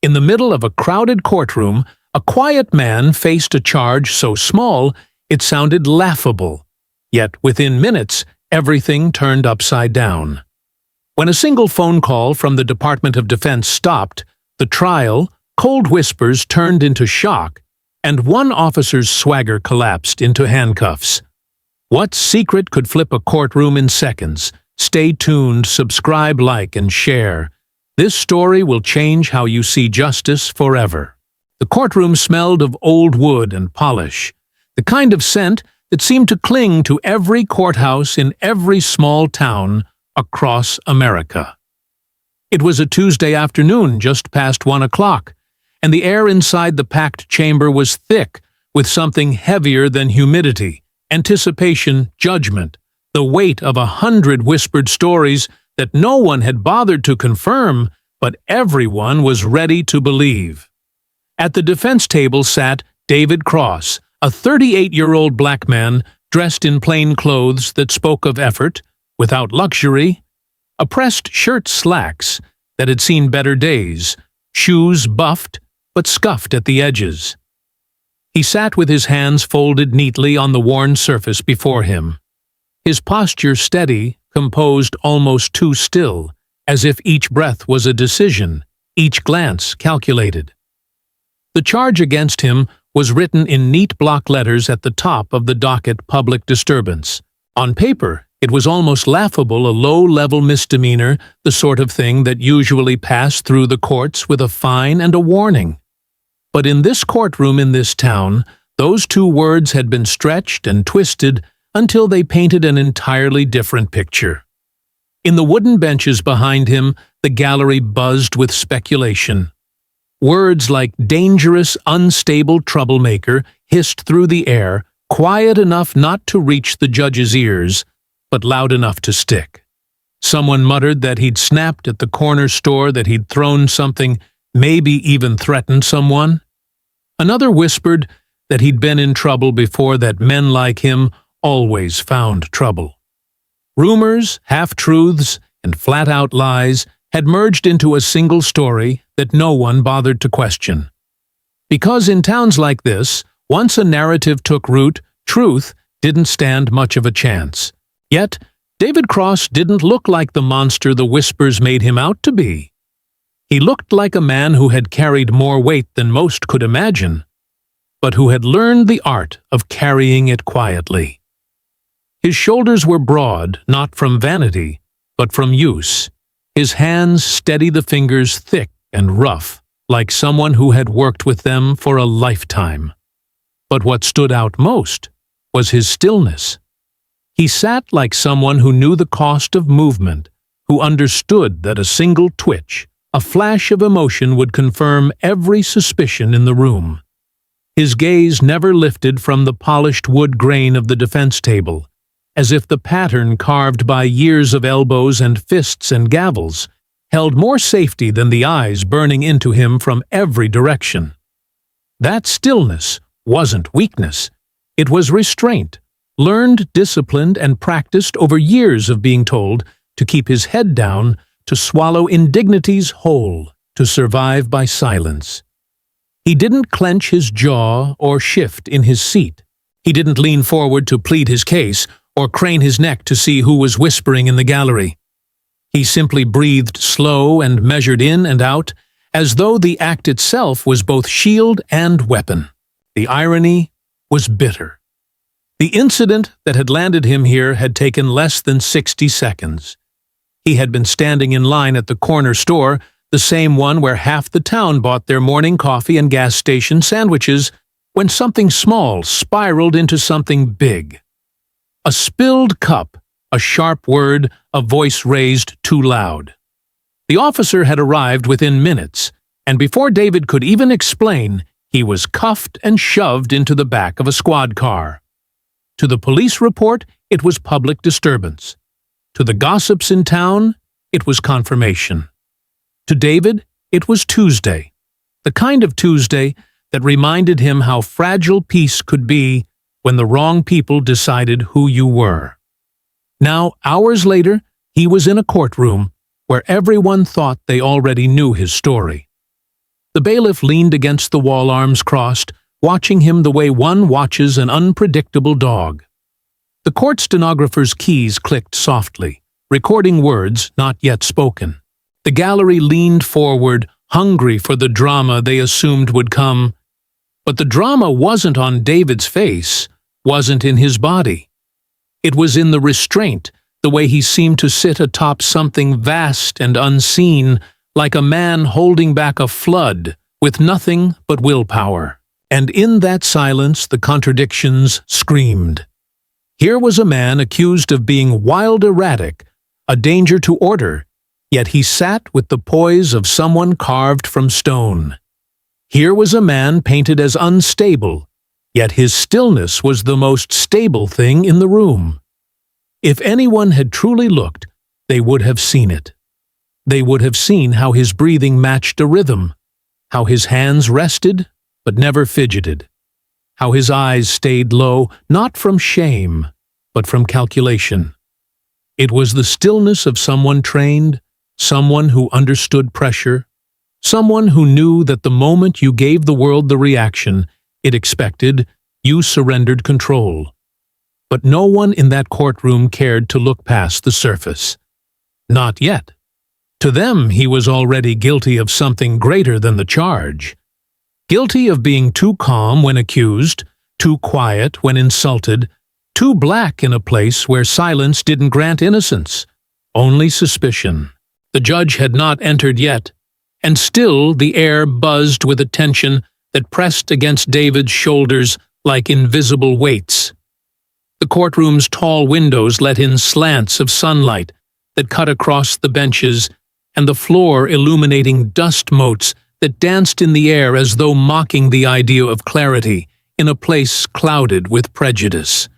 In the middle of a crowded courtroom, a quiet man faced a charge so small it sounded laughable. Yet within minutes, everything turned upside down. When a single phone call from the Department of Defense stopped, the trial, cold whispers turned into shock, and one officer's swagger collapsed into handcuffs. What secret could flip a courtroom in seconds? Stay tuned, subscribe, like, and share. This story will change how you see justice forever. The courtroom smelled of old wood and polish, the kind of scent that seemed to cling to every courthouse in every small town across America. It was a Tuesday afternoon, just past 1 o'clock, and the air inside the packed chamber was thick with something heavier than humidity, anticipation, judgment, the weight of 100 whispered stories that no one had bothered to confirm, but everyone was ready to believe. At the defense table sat David Cross, a 38-year-old black man dressed in plain clothes that spoke of effort, without luxury, a pressed shirt slacks that had seen better days, shoes buffed but scuffed at the edges. He sat with his hands folded neatly on the worn surface before him, his posture steady, composed, almost too still, as if each breath was a decision, each glance calculated. The charge against him was written in neat block letters at the top of the docket: public disturbance. On paper, it was almost laughable, a low-level misdemeanor, the sort of thing that usually passed through the courts with a fine and a warning. But in this courtroom in this town, those two words had been stretched and twisted until they painted an entirely different picture. In the wooden benches behind him, the gallery buzzed with speculation. Words like dangerous, unstable troublemaker hissed through the air, quiet enough not to reach the judge's ears, but loud enough to stick. Someone muttered that he'd snapped at the corner store, that he'd thrown something, maybe even threatened someone. Another whispered that he'd been in trouble before, that men like him always found trouble. Rumors, half-truths, and flat-out lies had merged into a single story that no one bothered to question. Because in towns like this, once a narrative took root, truth didn't stand much of a chance. Yet, David Cross didn't look like the monster the whispers made him out to be. He looked like a man who had carried more weight than most could imagine, but who had learned the art of carrying it quietly. His shoulders were broad, not from vanity, but from use. His hands steady, the fingers thick and rough, like someone who had worked with them for a lifetime. But what stood out most was his stillness. He sat like someone who knew the cost of movement, who understood that a single twitch, a flash of emotion would confirm every suspicion in the room. His gaze never lifted from the polished wood grain of the defense table, as if the pattern carved by years of elbows and fists and gavels held more safety than the eyes burning into him from every direction. That stillness wasn't weakness. It was restraint, learned, disciplined, and practiced over years of being told to keep his head down, to swallow indignities whole, to survive by silence. He didn't clench his jaw or shift in his seat. He didn't lean forward to plead his case or crane his neck to see who was whispering in the gallery. He simply breathed slow and measured in and out, as though the act itself was both shield and weapon. The irony was bitter. The incident that had landed him here had taken less than 60 seconds. He had been standing in line at the corner store, the same one where half the town bought their morning coffee and gas station sandwiches, when something small spiraled into something big. A spilled cup, a sharp word, a voice raised too loud. The officer had arrived within minutes, and before David could even explain, he was cuffed and shoved into the back of a squad car. To the police report, it was public disturbance. To the gossips in town, it was confirmation. To David, it was Tuesday, the kind of Tuesday that reminded him how fragile peace could be when the wrong people decided who you were. Now, hours later, he was in a courtroom where everyone thought they already knew his story. The bailiff leaned against the wall, arms crossed, watching him the way one watches an unpredictable dog. The court stenographer's keys clicked softly, recording words not yet spoken. The gallery leaned forward, hungry for the drama they assumed would come. But the drama wasn't on David's face, wasn't in his body. It was in the restraint, the way he seemed to sit atop something vast and unseen, like a man holding back a flood with nothing but willpower. And in that silence the contradictions screamed. Here was a man accused of being wild erratic, a danger to order, yet he sat with the poise of someone carved from stone. Here was a man painted as unstable, yet his stillness was the most stable thing in the room. If anyone had truly looked, they would have seen it. They would have seen how his breathing matched a rhythm, how his hands rested but never fidgeted, how his eyes stayed low, not from shame, but from calculation. It was the stillness of someone trained, someone who understood pressure, someone who knew that the moment you gave the world the reaction it expected, you surrendered control. But no one in that courtroom cared to look past the surface. Not yet. To them, he was already guilty of something greater than the charge. Guilty of being too calm when accused, too quiet when insulted, too black in a place where silence didn't grant innocence, only suspicion. The judge had not entered yet, and still the air buzzed with a tension that pressed against David's shoulders like invisible weights. The courtroom's tall windows let in slants of sunlight that cut across the benches, and the floor illuminating dust motes that danced in the air as though mocking the idea of clarity in a place clouded with prejudice.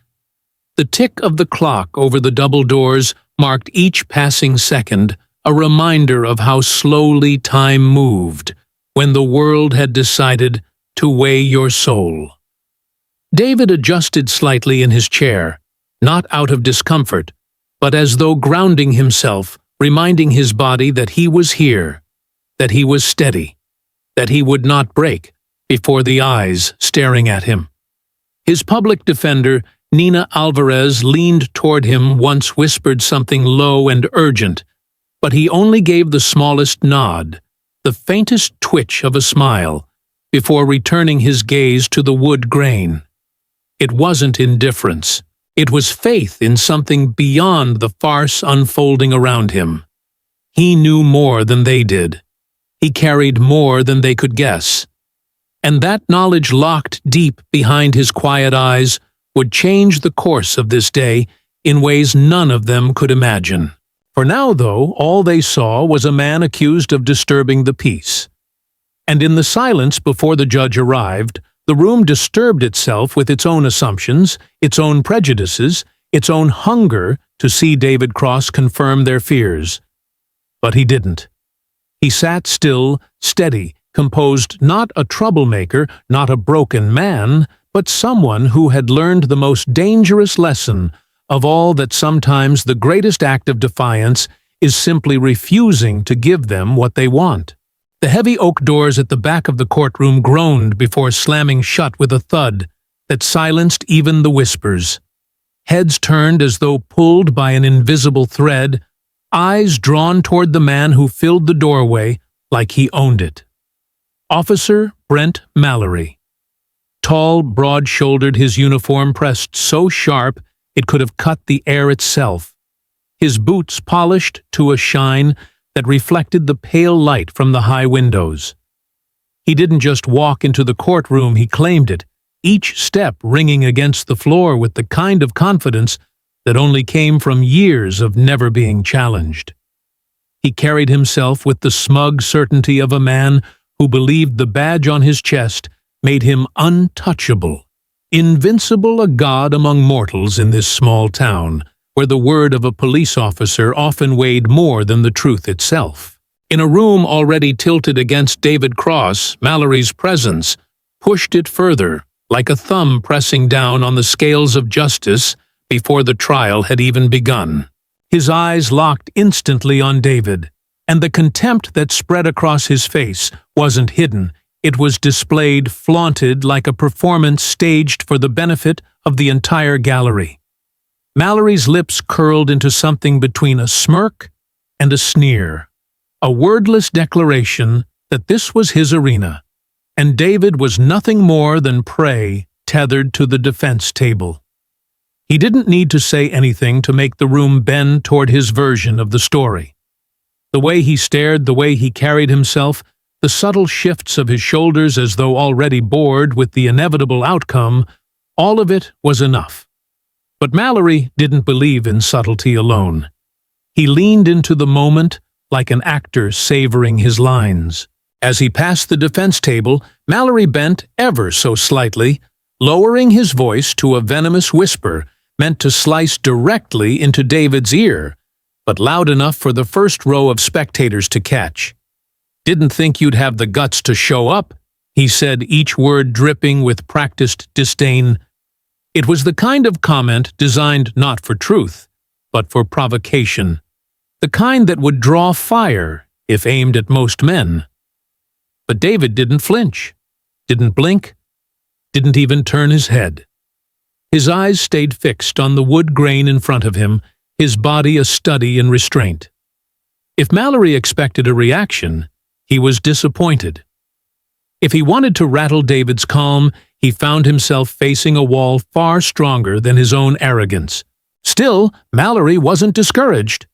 The tick of the clock over the double doors marked each passing second, a reminder of how slowly time moved when the world had decided to weigh your soul. David adjusted slightly in his chair, not out of discomfort, but as though grounding himself, reminding his body that he was here, that he was steady, that he would not break before the eyes staring at him. His public defender, Nina Alvarez, leaned toward him, once whispered something low and urgent, but he only gave the smallest nod, the faintest twitch of a smile, before returning his gaze to the wood grain. It wasn't indifference. It was faith in something beyond the farce unfolding around him. He knew more than they did. He carried more than they could guess. And that knowledge, locked deep behind his quiet eyes, would change the course of this day in ways none of them could imagine. For now, though, all they saw was a man accused of disturbing the peace. And in the silence before the judge arrived, the room disturbed itself with its own assumptions, its own prejudices, its own hunger to see David Cross confirm their fears. But he didn't. He sat still, steady, composed, not a troublemaker, not a broken man, but someone who had learned the most dangerous lesson of all, that sometimes the greatest act of defiance is simply refusing to give them what they want. The heavy oak doors at the back of the courtroom groaned before slamming shut with a thud that silenced even the whispers. Heads turned as though pulled by an invisible thread, eyes drawn toward the man who filled the doorway like he owned it. Officer Brent Mallory. Tall, broad-shouldered, his uniform pressed so sharp it could have cut the air itself. His boots polished to a shine that reflected the pale light from the high windows. He didn't just walk into the courtroom, he claimed it, each step ringing against the floor with the kind of confidence that only came from years of never being challenged. He carried himself with the smug certainty of a man who believed the badge on his chest made him untouchable, invincible, a god among mortals in this small town, where the word of a police officer often weighed more than the truth itself. In a room already tilted against David Cross, Mallory's presence pushed it further, like a thumb pressing down on the scales of justice before the trial had even begun. His eyes locked instantly on David, and the contempt that spread across his face wasn't hidden. It was displayed, flaunted like a performance staged for the benefit of the entire gallery. Mallory's lips curled into something between a smirk and a sneer, a wordless declaration that this was his arena, and David was nothing more than prey tethered to the defense table. He didn't need to say anything to make the room bend toward his version of the story. The way he stared, the way he carried himself, the subtle shifts of his shoulders as though already bored with the inevitable outcome, all of it was enough. But Mallory didn't believe in subtlety alone. He leaned into the moment like an actor savoring his lines. As he passed the defense table, Mallory bent ever so slightly, lowering his voice to a venomous whisper meant to slice directly into David's ear, but loud enough for the first row of spectators to catch. "Didn't think you'd have the guts to show up," he said, each word dripping with practiced disdain. It was the kind of comment designed not for truth, but for provocation, the kind that would draw fire if aimed at most men. But David didn't flinch, didn't blink, didn't even turn his head. His eyes stayed fixed on the wood grain in front of him, his body a study in restraint. If Mallory expected a reaction, he was disappointed. If he wanted to rattle David's calm, he found himself facing a wall far stronger than his own arrogance. Still, Mallory wasn't discouraged.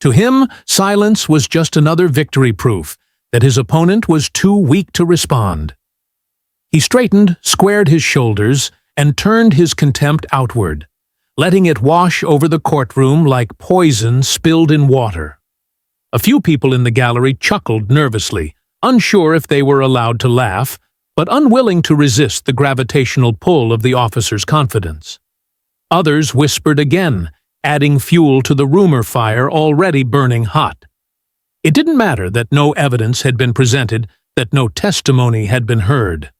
To him, silence was just another victory proof that his opponent was too weak to respond. He straightened, squared his shoulders, and turned his contempt outward, letting it wash over the courtroom like poison spilled in water. A few people in the gallery chuckled nervously, unsure if they were allowed to laugh, but unwilling to resist the gravitational pull of the officer's confidence. Others whispered again, adding fuel to the rumor fire already burning hot. It didn't matter that no evidence had been presented, that no testimony had been heard.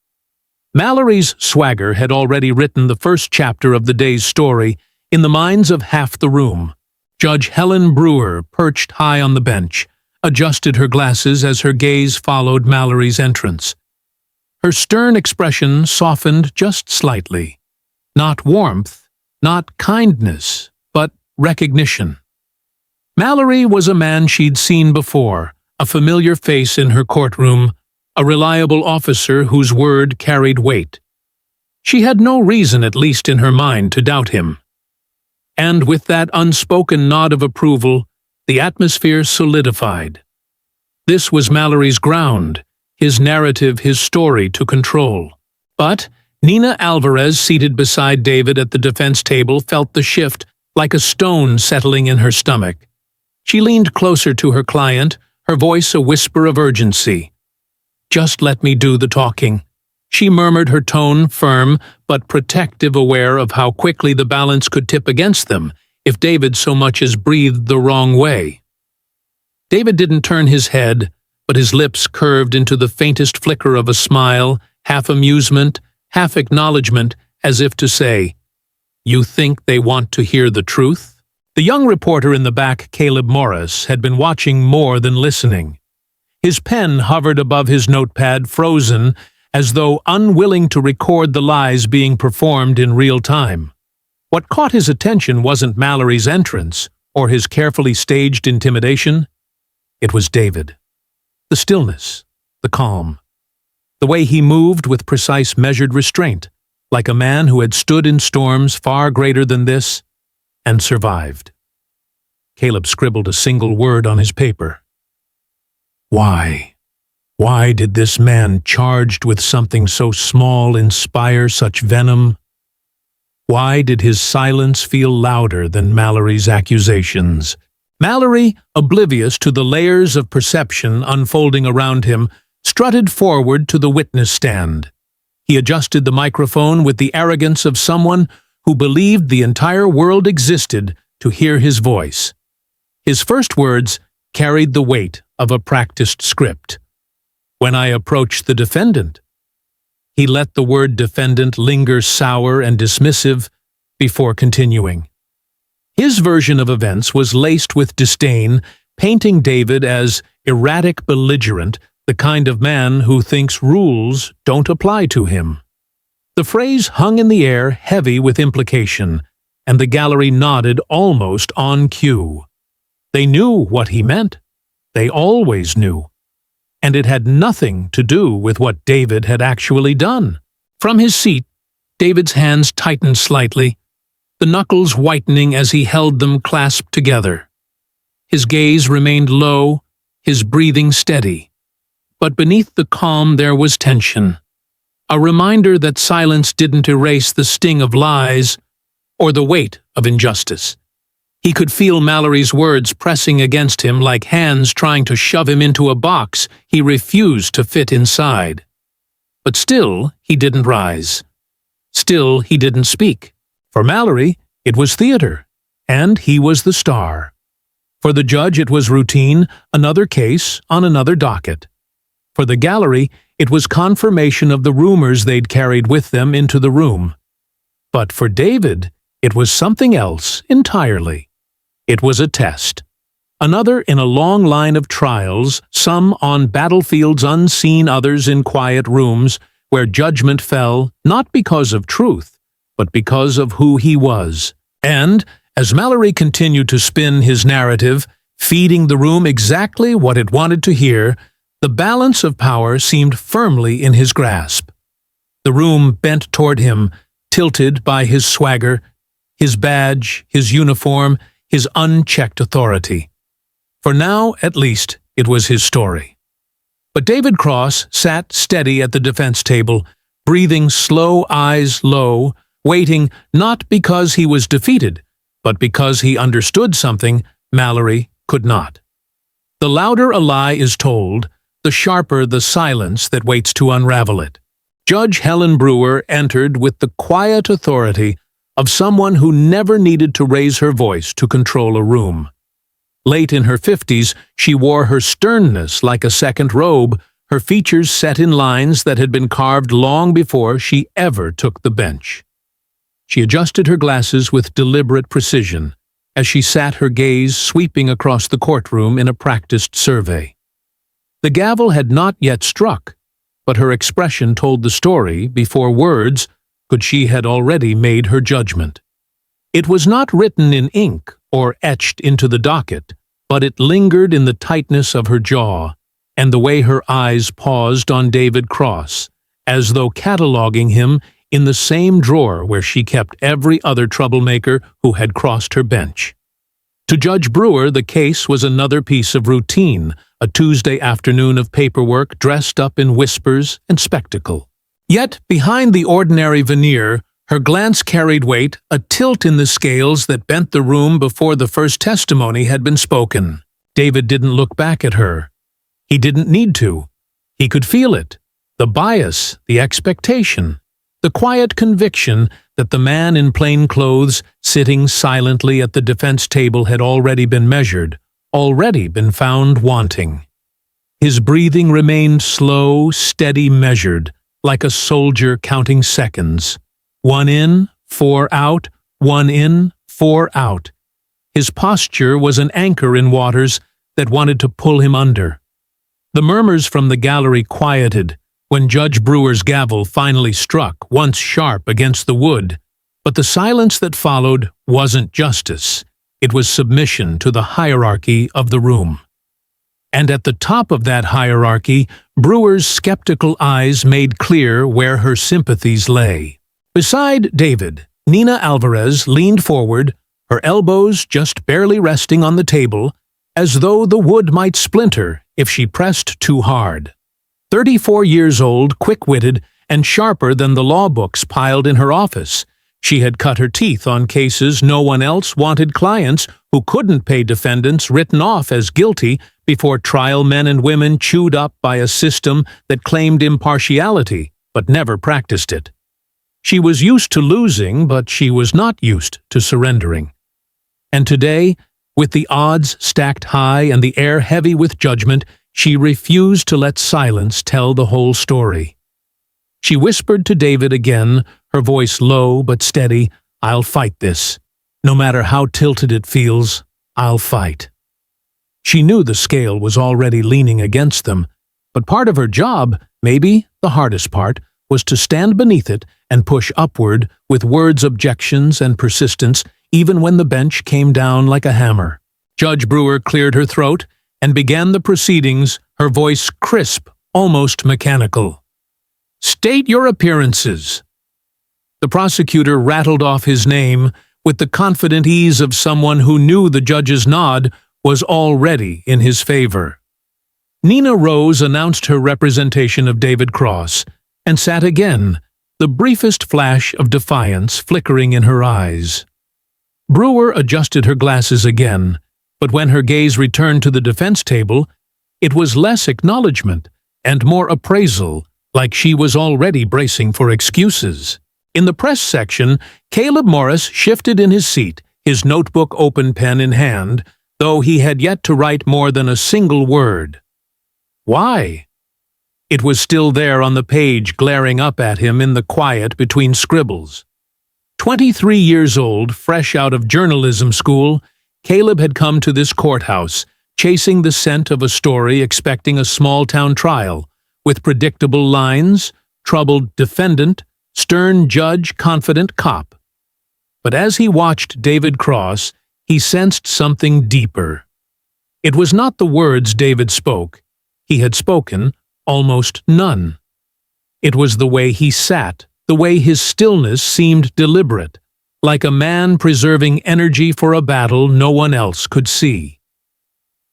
Mallory's swagger had already written the first chapter of the day's story in the minds of half the room. Judge Helen Brewer, perched high on the bench, adjusted her glasses as her gaze followed Mallory's entrance. Her stern expression softened just slightly. Not warmth, not kindness, but recognition. Mallory was a man she'd seen before, a familiar face in her courtroom, a reliable officer whose word carried weight. She had no reason, at least in her mind, to doubt him. And with that unspoken nod of approval, the atmosphere solidified. This was Mallory's ground, his narrative, his story to control. But Nina Alvarez, seated beside David at the defense table, felt the shift like a stone settling in her stomach. She leaned closer to her client, her voice a whisper of urgency. "Just let me do the talking," she murmured, her tone firm but protective, aware of how quickly the balance could tip against them if David so much as breathed the wrong way. David didn't turn his head, but his lips curved into the faintest flicker of a smile, half amusement, half acknowledgement, as if to say, "You think they want to hear the truth?" The young reporter in the back, Caleb Morris, had been watching more than listening. His pen hovered above his notepad, frozen, as though unwilling to record the lies being performed in real time. What caught his attention wasn't Mallory's entrance or his carefully staged intimidation. It was David. The stillness, the calm, the way he moved with precise, measured restraint, like a man who had stood in storms far greater than this and survived. Caleb scribbled a single word on his paper. Why? Why did this man charged with something so small inspire such venom? Why did his silence feel louder than Mallory's accusations? Mallory, oblivious to the layers of perception unfolding around him, strutted forward to the witness stand. He adjusted the microphone with the arrogance of someone who believed the entire world existed to hear his voice. His first words carried the weight of a practiced script. "When I approached the defendant." He let the word defendant linger sour and dismissive before continuing. His version of events was laced with disdain, painting David as erratic belligerent, the kind of man who thinks rules don't apply to him. The phrase hung in the air heavy with implication, and the gallery nodded almost on cue. They knew what he meant. They always knew. And it had nothing to do with what David had actually done. From his seat, David's hands tightened slightly, the knuckles whitening as he held them clasped together. His gaze remained low, his breathing steady. But beneath the calm there was tension, a reminder that silence didn't erase the sting of lies or the weight of injustice. He could feel Mallory's words pressing against him like hands trying to shove him into a box he refused to fit inside. But still, he didn't rise. Still, he didn't speak. For Mallory, it was theater, and he was the star. For the judge, it was routine, another case on another docket. For the gallery, it was confirmation of the rumors they'd carried with them into the room. But for David, it was something else entirely. It was a test. Another in a long line of trials, some on battlefields unseen, others in quiet rooms, where judgment fell not because of truth, but because of who he was. And, as Mallory continued to spin his narrative, feeding the room exactly what it wanted to hear, the balance of power seemed firmly in his grasp. The room bent toward him, tilted by his swagger, his badge, his uniform, his unchecked authority. For now, at least, it was his story. But David Cross sat steady at the defense table, breathing slow, eyes low, waiting not because he was defeated, but because he understood something Mallory could not. The louder a lie is told, the sharper the silence that waits to unravel it. Judge Helen Brewer entered with the quiet authority of someone who never needed to raise her voice to control a room. Late in her 50s, she wore her sternness like a second robe, her features set in lines that had been carved long before she ever took the bench. She adjusted her glasses with deliberate precision as she sat, her gaze sweeping across the courtroom in a practiced survey. The gavel had not yet struck, but her expression told the story before words could. She had already made her judgment. It was not written in ink or etched into the docket, but it lingered in the tightness of her jaw and the way her eyes paused on David Cross, as though cataloging him in the same drawer where she kept every other troublemaker who had crossed her bench. To Judge Brewer, the case was another piece of routine, a Tuesday afternoon of paperwork dressed up in whispers and spectacle. Yet, behind the ordinary veneer, her glance carried weight, a tilt in the scales that bent the room before the first testimony had been spoken. David didn't look back at her. He didn't need to. He could feel it. The bias, the expectation, the quiet conviction that the man in plain clothes sitting silently at the defense table had already been measured, already been found wanting. His breathing remained slow, steady, measured, like a soldier counting seconds. 1 in, 4 out, 1 in, 4 out. His posture was an anchor in waters that wanted to pull him under. The murmurs from the gallery quieted when Judge Brewer's gavel finally struck, once sharp against the wood. But the silence that followed wasn't justice. It was submission to the hierarchy of the room. And at the top of that hierarchy, Brewer's skeptical eyes made clear where her sympathies lay. Beside David, Nina Alvarez leaned forward, her elbows just barely resting on the table, as though the wood might splinter if she pressed too hard. 34 years old, quick-witted, and sharper than the law books piled in her office, she had cut her teeth on cases no one else wanted, clients who couldn't pay defendants written off as guilty before trial, men and women chewed up by a system that claimed impartiality but never practiced it. She was used to losing, but she was not used to surrendering. And today, with the odds stacked high and the air heavy with judgment, she refused to let silence tell the whole story. She whispered to David again, her voice low but steady, "I'll fight this. No matter how tilted it feels, I'll fight." She knew the scale was already leaning against them, but part of her job, maybe the hardest part, was to stand beneath it and push upward with words, objections, and persistence, even when the bench came down like a hammer. Judge Brewer cleared her throat and began the proceedings, her voice crisp, almost mechanical. "State your appearances." The prosecutor rattled off his name with the confident ease of someone who knew the judge's nod was already in his favor. Nina Rose announced her representation of David Cross and sat again, the briefest flash of defiance flickering in her eyes. Brewer adjusted her glasses again, but when her gaze returned to the defense table, it was less acknowledgement and more appraisal, like she was already bracing for excuses. In the press section, Caleb Morris shifted in his seat, his notebook open, pen in hand, though he had yet to write more than a single word. Why? It was still there on the page, glaring up at him in the quiet between scribbles. 23 years old, fresh out of journalism school, Caleb had come to this courthouse, chasing the scent of a story, expecting a small-town trial, with predictable lines, troubled defendant, stern judge, confident cop. But as he watched David Cross, he sensed something deeper. It was not the words David spoke. He had spoken almost none. It was the way he sat, the way his stillness seemed deliberate, like a man preserving energy for a battle no one else could see.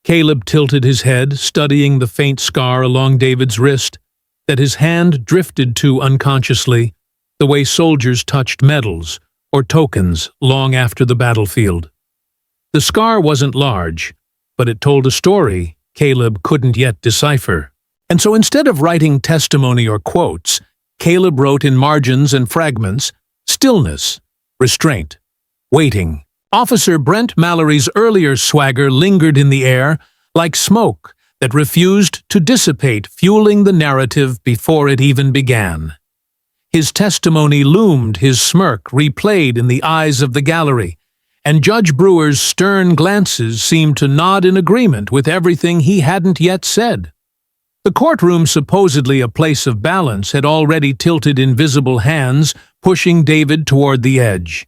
Caleb tilted his head, studying the faint scar along David's wrist that his hand drifted to unconsciously, the way soldiers touched medals or tokens long after the battlefield. The scar wasn't large, but it told a story Caleb couldn't yet decipher. And so instead of writing testimony or quotes, Caleb wrote in margins and fragments, stillness, restraint, waiting. Officer Brent Mallory's earlier swagger lingered in the air like smoke that refused to dissipate, fueling the narrative before it even began. His testimony loomed, his smirk replayed in the eyes of the gallery, and Judge Brewer's stern glances seemed to nod in agreement with everything he hadn't yet said. The courtroom, supposedly a place of balance, had already tilted invisible hands, pushing David toward the edge.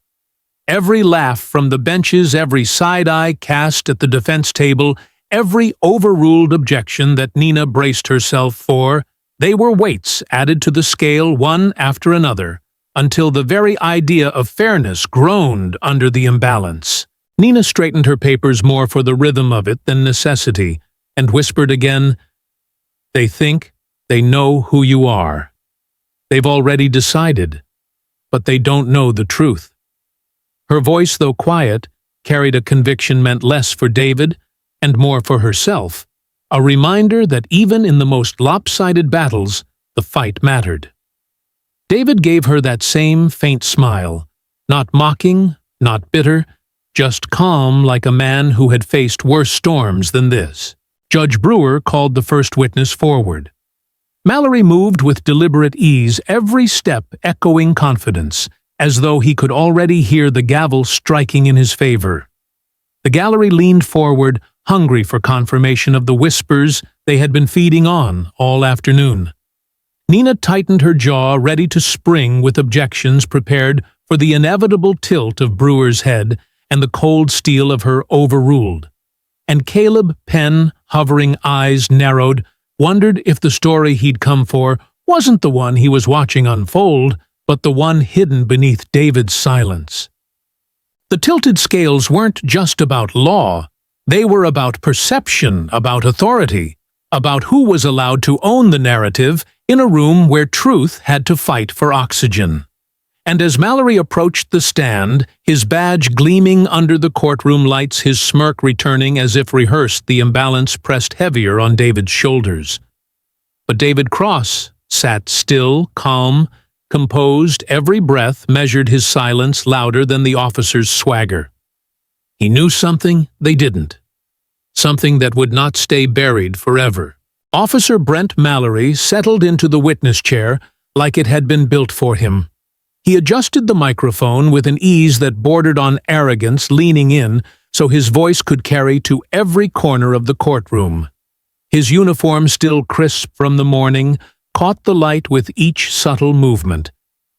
Every laugh from the benches, every side-eye cast at the defense table, every overruled objection that Nina braced herself for, they were weights added to the scale one after another, until the very idea of fairness groaned under the imbalance. Nina straightened her papers more for the rhythm of it than necessity, and whispered again, "They think they know who you are. They've already decided, but they don't know the truth." Her voice, though quiet, carried a conviction meant less for David and more for herself, a reminder that even in the most lopsided battles, the fight mattered. David gave her that same faint smile, not mocking, not bitter, just calm like a man who had faced worse storms than this. Judge Brewer called the first witness forward. Mallory moved with deliberate ease, every step echoing confidence, as though he could already hear the gavel striking in his favor. The gallery leaned forward, hungry for confirmation of the whispers they had been feeding on all afternoon. Nina tightened her jaw, ready to spring with objections, prepared for the inevitable tilt of Brewer's head and the cold steel of her overruled. And Caleb, pen hovering, eyes narrowed, wondered if the story he'd come for wasn't the one he was watching unfold, but the one hidden beneath David's silence. The tilted scales weren't just about law. They were about perception, about authority, about who was allowed to own the narrative in a room where truth had to fight for oxygen. And as Mallory approached the stand, his badge gleaming under the courtroom lights, his smirk returning as if rehearsed, the imbalance pressed heavier on David's shoulders. But David Cross sat still, calm, composed, every breath measured his silence louder than the officer's swagger. He knew something they didn't. Something that would not stay buried forever. Officer Brent Mallory settled into the witness chair like it had been built for him. He adjusted the microphone with an ease that bordered on arrogance, leaning in so his voice could carry to every corner of the courtroom. His uniform, still crisp from the morning, caught the light with each subtle movement,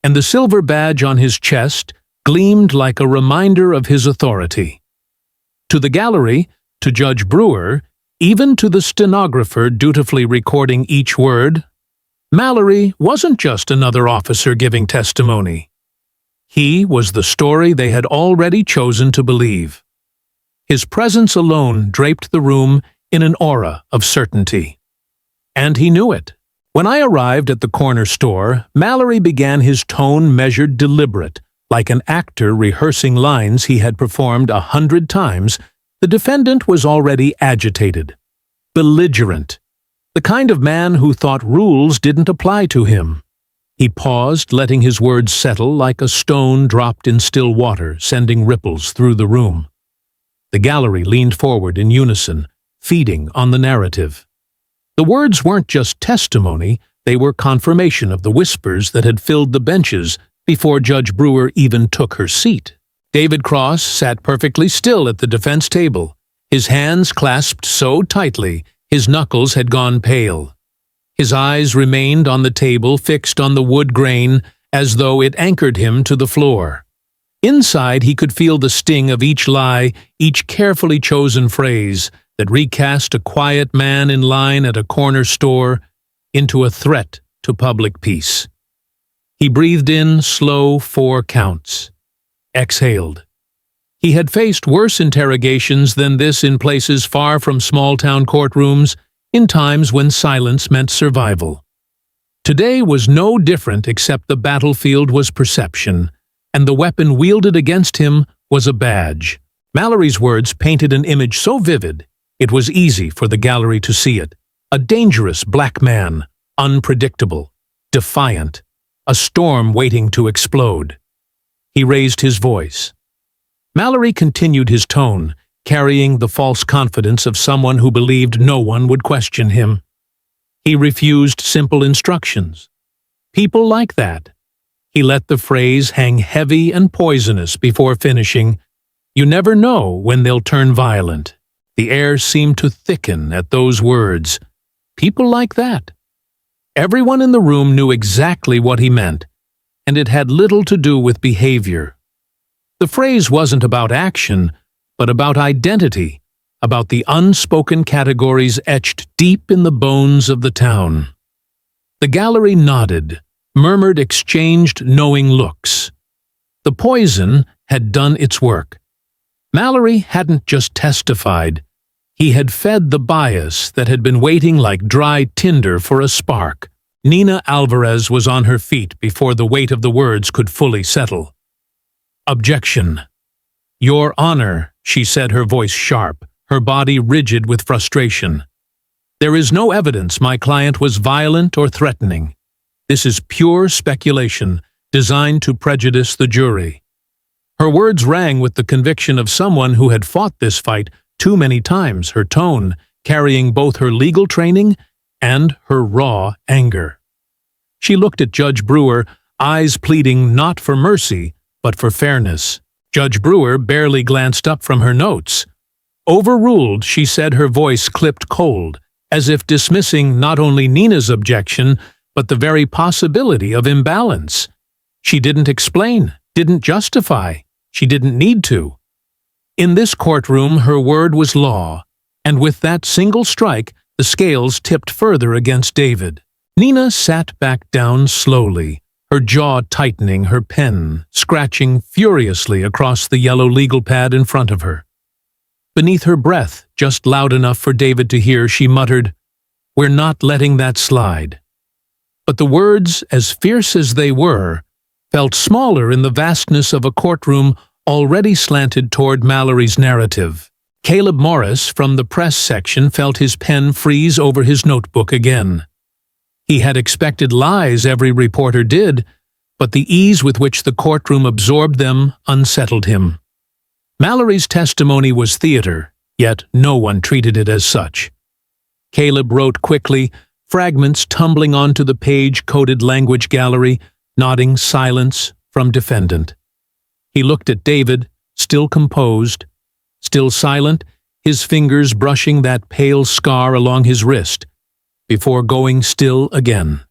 and the silver badge on his chest gleamed like a reminder of his authority. To the gallery, to Judge Brewer, even to the stenographer dutifully recording each word, Mallory wasn't just another officer giving testimony. He was the story they had already chosen to believe. His presence alone draped the room in an aura of certainty. And he knew it. When I arrived at the corner store, Mallory began his tone measured deliberate, like an actor rehearsing lines he had performed 100 times. The defendant was already agitated, belligerent, the kind of man who thought rules didn't apply to him. He paused, letting his words settle like a stone dropped in still water, sending ripples through the room. The gallery leaned forward in unison, feeding on the narrative. The words weren't just testimony, they were confirmation of the whispers that had filled the benches before Judge Brewer even took her seat. David Cross sat perfectly still at the defense table, his hands clasped so tightly his knuckles had gone pale. His eyes remained on the table, fixed on the wood grain, as though it anchored him to the floor. Inside he could feel the sting of each lie, each carefully chosen phrase that recast a quiet man in line at a corner store into a threat to public peace. He breathed in slow 4 counts. Exhaled. He had faced worse interrogations than this in places far from small-town courtrooms, in times when silence meant survival. Today was no different, except the battlefield was perception, and the weapon wielded against him was a badge. Mallory's words painted an image so vivid, it was easy for the gallery to see it. A dangerous black man, unpredictable, defiant, a storm waiting to explode. He raised his voice. Mallory continued his tone, carrying the false confidence of someone who believed no one would question him. He refused simple instructions. People like that. He let the phrase hang heavy and poisonous before finishing. You never know when they'll turn violent. The air seemed to thicken at those words. People like that. Everyone in the room knew exactly what he meant, and it had little to do with behavior. The phrase wasn't about action, but about identity, about the unspoken categories etched deep in the bones of the town. The gallery nodded, murmured, exchanged knowing looks. The poison had done its work. Mallory hadn't just testified. He had fed the bias that had been waiting like dry tinder for a spark. Nina Alvarez was on her feet before the weight of the words could fully settle. Objection. Your Honor, she said, her voice sharp, her body rigid with frustration. There is no evidence my client was violent or threatening. This is pure speculation, designed to prejudice the jury. Her words rang with the conviction of someone who had fought this fight too many times, her tone carrying both her legal training and her raw anger. She looked at Judge Brewer, eyes pleading not for mercy, but for fairness. Judge Brewer barely glanced up from her notes. Overruled, she said, her voice clipped cold, as if dismissing not only Nina's objection, but the very possibility of imbalance. She didn't explain, didn't justify. She didn't need to. In this courtroom, her word was law, and with that single strike, the scales tipped further against David. Nina sat back down slowly, her jaw tightening, her pen scratching furiously across the yellow legal pad in front of her. Beneath her breath, just loud enough for David to hear, she muttered, "We're not letting that slide." But the words, as fierce as they were, felt smaller in the vastness of a courtroom already slanted toward Mallory's narrative. Caleb Morris, from the press section, felt his pen freeze over his notebook again. He had expected lies, every reporter did, but the ease with which the courtroom absorbed them unsettled him. Mallory's testimony was theater, yet no one treated it as such. Caleb wrote quickly, fragments tumbling onto the page-coded language gallery, nodding silence from defendant. He looked at David, still composed, still silent, his fingers brushing that pale scar along his wrist, before going still again.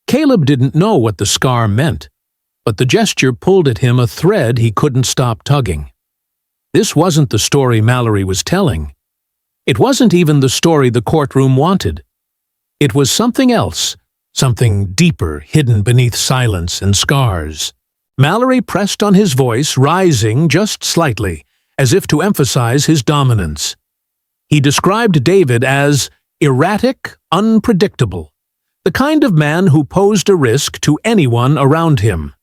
Caleb didn't know what the scar meant, but the gesture pulled at him a thread he couldn't stop tugging. This wasn't the story Mallory was telling. It wasn't even the story the courtroom wanted. It was something else, something deeper hidden beneath silence and scars. Mallory pressed on his voice, rising just slightly, as if to emphasize his dominance. He described David as erratic, unpredictable, the kind of man who posed a risk to anyone around him.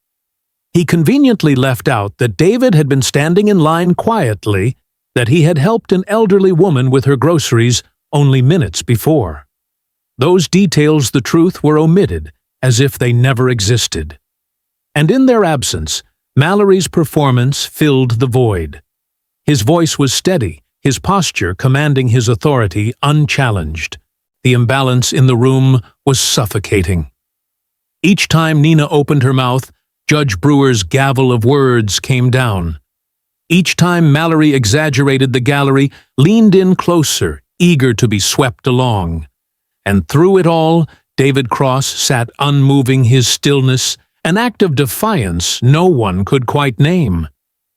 He conveniently left out that David had been standing in line quietly, that he had helped an elderly woman with her groceries only minutes before. Those details, the truth, were omitted, as if they never existed. And in their absence, Mallory's performance filled the void. His voice was steady, his posture commanding his authority unchallenged. The imbalance in the room was suffocating. Each time Nina opened her mouth, Judge Brewer's gavel of words came down. Each time Mallory exaggerated, the gallery leaned in closer, eager to be swept along. And through it all, David Cross sat unmoving, his stillness, an act of defiance no one could quite name.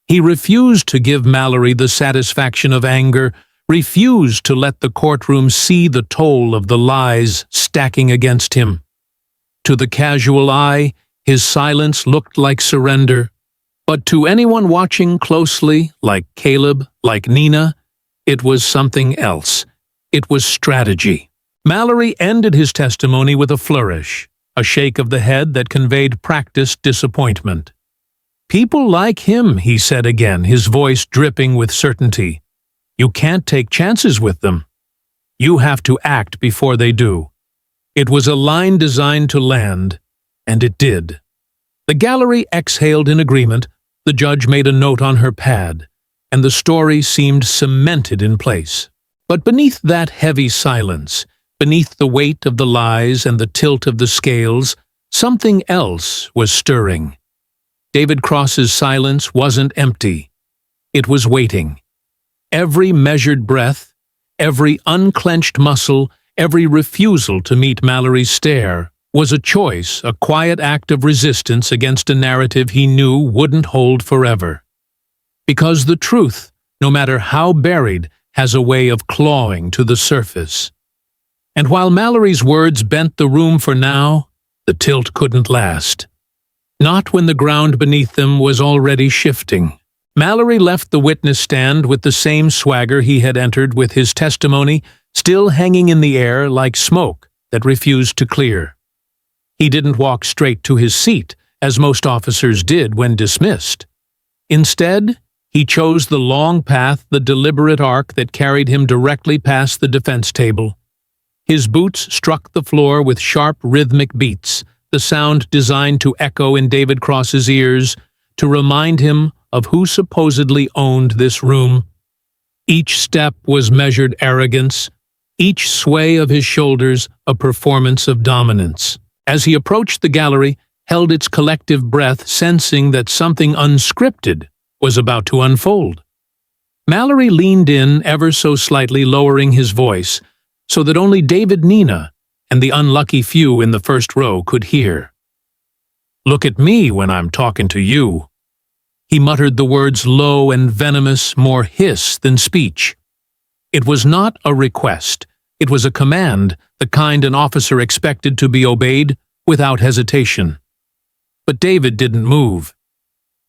He refused to give Mallory the satisfaction of anger, refused to let the courtroom see the toll of the lies stacking against him. To the casual eye, his silence looked like surrender, but to anyone watching closely, like Caleb, like Nina, it was something else. It was strategy. Mallory ended his testimony with a flourish, a shake of the head that conveyed practiced disappointment. "People like him," he said again, his voice dripping with certainty. "You can't take chances with them. You have to act before they do." It was a line designed to land, and it did. The gallery exhaled in agreement, the judge made a note on her pad, and the story seemed cemented in place. But beneath that heavy silence, beneath the weight of the lies and the tilt of the scales, something else was stirring. David Cross's silence wasn't empty. It was waiting. Every measured breath, every unclenched muscle, every refusal to meet Mallory's stare was a choice, a quiet act of resistance against a narrative he knew wouldn't hold forever. Because the truth, no matter how buried, has a way of clawing to the surface. And while Mallory's words bent the room for now, the tilt couldn't last. Not when the ground beneath them was already shifting. Mallory left the witness stand with the same swagger he had entered, with his testimony still hanging in the air like smoke that refused to clear. He didn't walk straight to his seat, as most officers did when dismissed. Instead, he chose the long path, the deliberate arc that carried him directly past the defense table. His boots struck the floor with sharp rhythmic beats, the sound designed to echo in David Cross's ears, to remind him of who supposedly owned this room. Each step was measured arrogance, each sway of his shoulders a performance of dominance. As he approached the gallery, held its collective breath, sensing that something unscripted was about to unfold. Mallory leaned in ever so slightly, lowering his voice, so that only David, Nina, and the unlucky few in the first row could hear. "Look at me when I'm talking to you." He muttered the words low and venomous, more hiss than speech. It was not a request. It was a command, the kind an officer expected to be obeyed without hesitation. But David didn't move.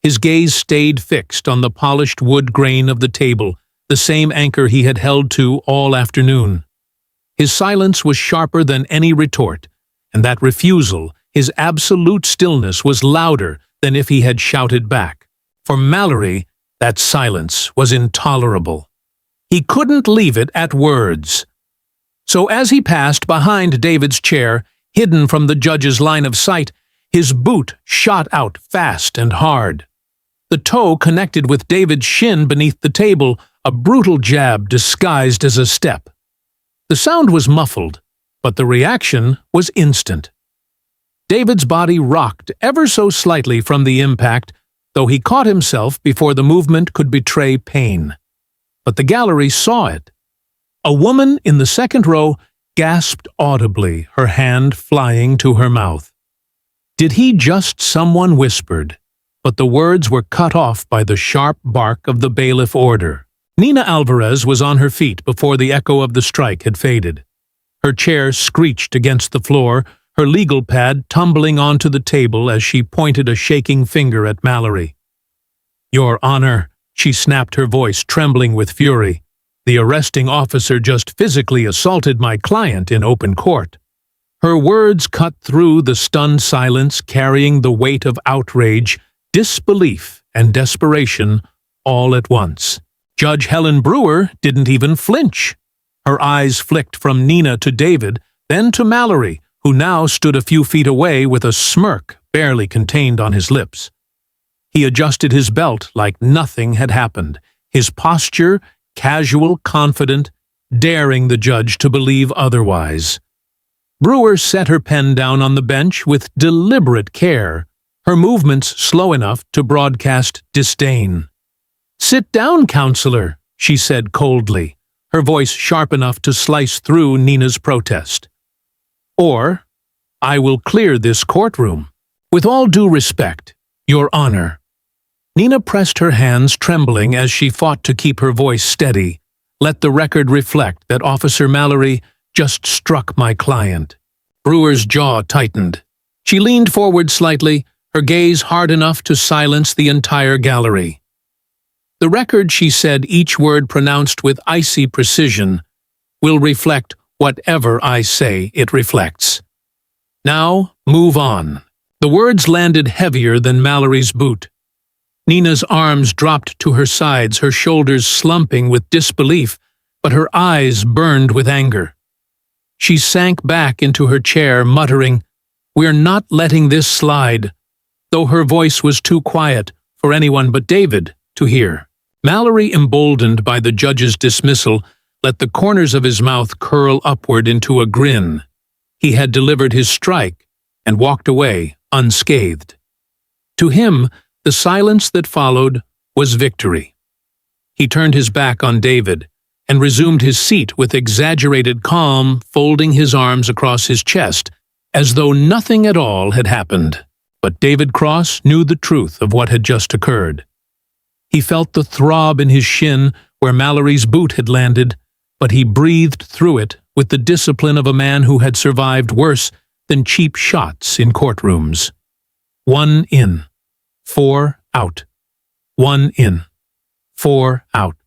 His gaze stayed fixed on the polished wood grain of the table, the same anchor he had held to all afternoon. His silence was sharper than any retort, and that refusal, his absolute stillness, was louder than if he had shouted back. For Mallory, that silence was intolerable. He couldn't leave it at words. So as he passed behind David's chair, hidden from the judge's line of sight, his boot shot out fast and hard. The toe connected with David's shin beneath the table, a brutal jab disguised as a step. The sound was muffled, but the reaction was instant. David's body rocked ever so slightly from the impact, though he caught himself before the movement could betray pain. but the gallery saw it. A woman in the second row gasped audibly, her hand flying to her mouth. "Did he just?" someone whispered, but the words were cut off by the sharp bark of the bailiff order. Nina Alvarez was on her feet before the echo of the strike had faded. Her chair screeched against the floor, her legal pad tumbling onto the table as she pointed a shaking finger at Mallory. "Your Honor," she snapped, her voice trembling with fury. "The arresting officer just physically assaulted my client in open court." Her words cut through the stunned silence, carrying the weight of outrage, disbelief, and desperation all at once. Judge Helen Brewer didn't even flinch. Her eyes flicked from Nina to David, then to Mallory, who now stood a few feet away with a smirk barely contained on his lips. He adjusted his belt like nothing had happened, his posture casual, confident, daring the judge to believe otherwise. Brewer set her pen down on the bench with deliberate care, her movements slow enough to broadcast disdain. "Sit down, counselor," she said coldly, her voice sharp enough to slice through Nina's protest. "Or, I will clear this courtroom. With all due respect, Your Honor." Nina pressed her hands, trembling as she fought to keep her voice steady. "Let the record reflect that Officer Mallory just struck my client." Brewer's jaw tightened. She leaned forward slightly, her gaze hard enough to silence the entire gallery. "The record," she said, each word pronounced with icy precision, "will reflect whatever I say it reflects. Now, move on." The words landed heavier than Mallory's boot. Nina's arms dropped to her sides, her shoulders slumping with disbelief, but her eyes burned with anger. She sank back into her chair, muttering, "We're not letting this slide," though her voice was too quiet for anyone but David to hear. Mallory, emboldened by the judge's dismissal, let the corners of his mouth curl upward into a grin. He had delivered his strike and walked away unscathed. To him, the silence that followed was victory. He turned his back on David and resumed his seat with exaggerated calm, folding his arms across his chest, as though nothing at all had happened. But David Cross knew the truth of what had just occurred. He felt the throb in his shin where Mallory's boot had landed, but he breathed through it with the discipline of a man who had survived worse than cheap shots in courtrooms. 1 in. 4 out. 1 in. 4 out.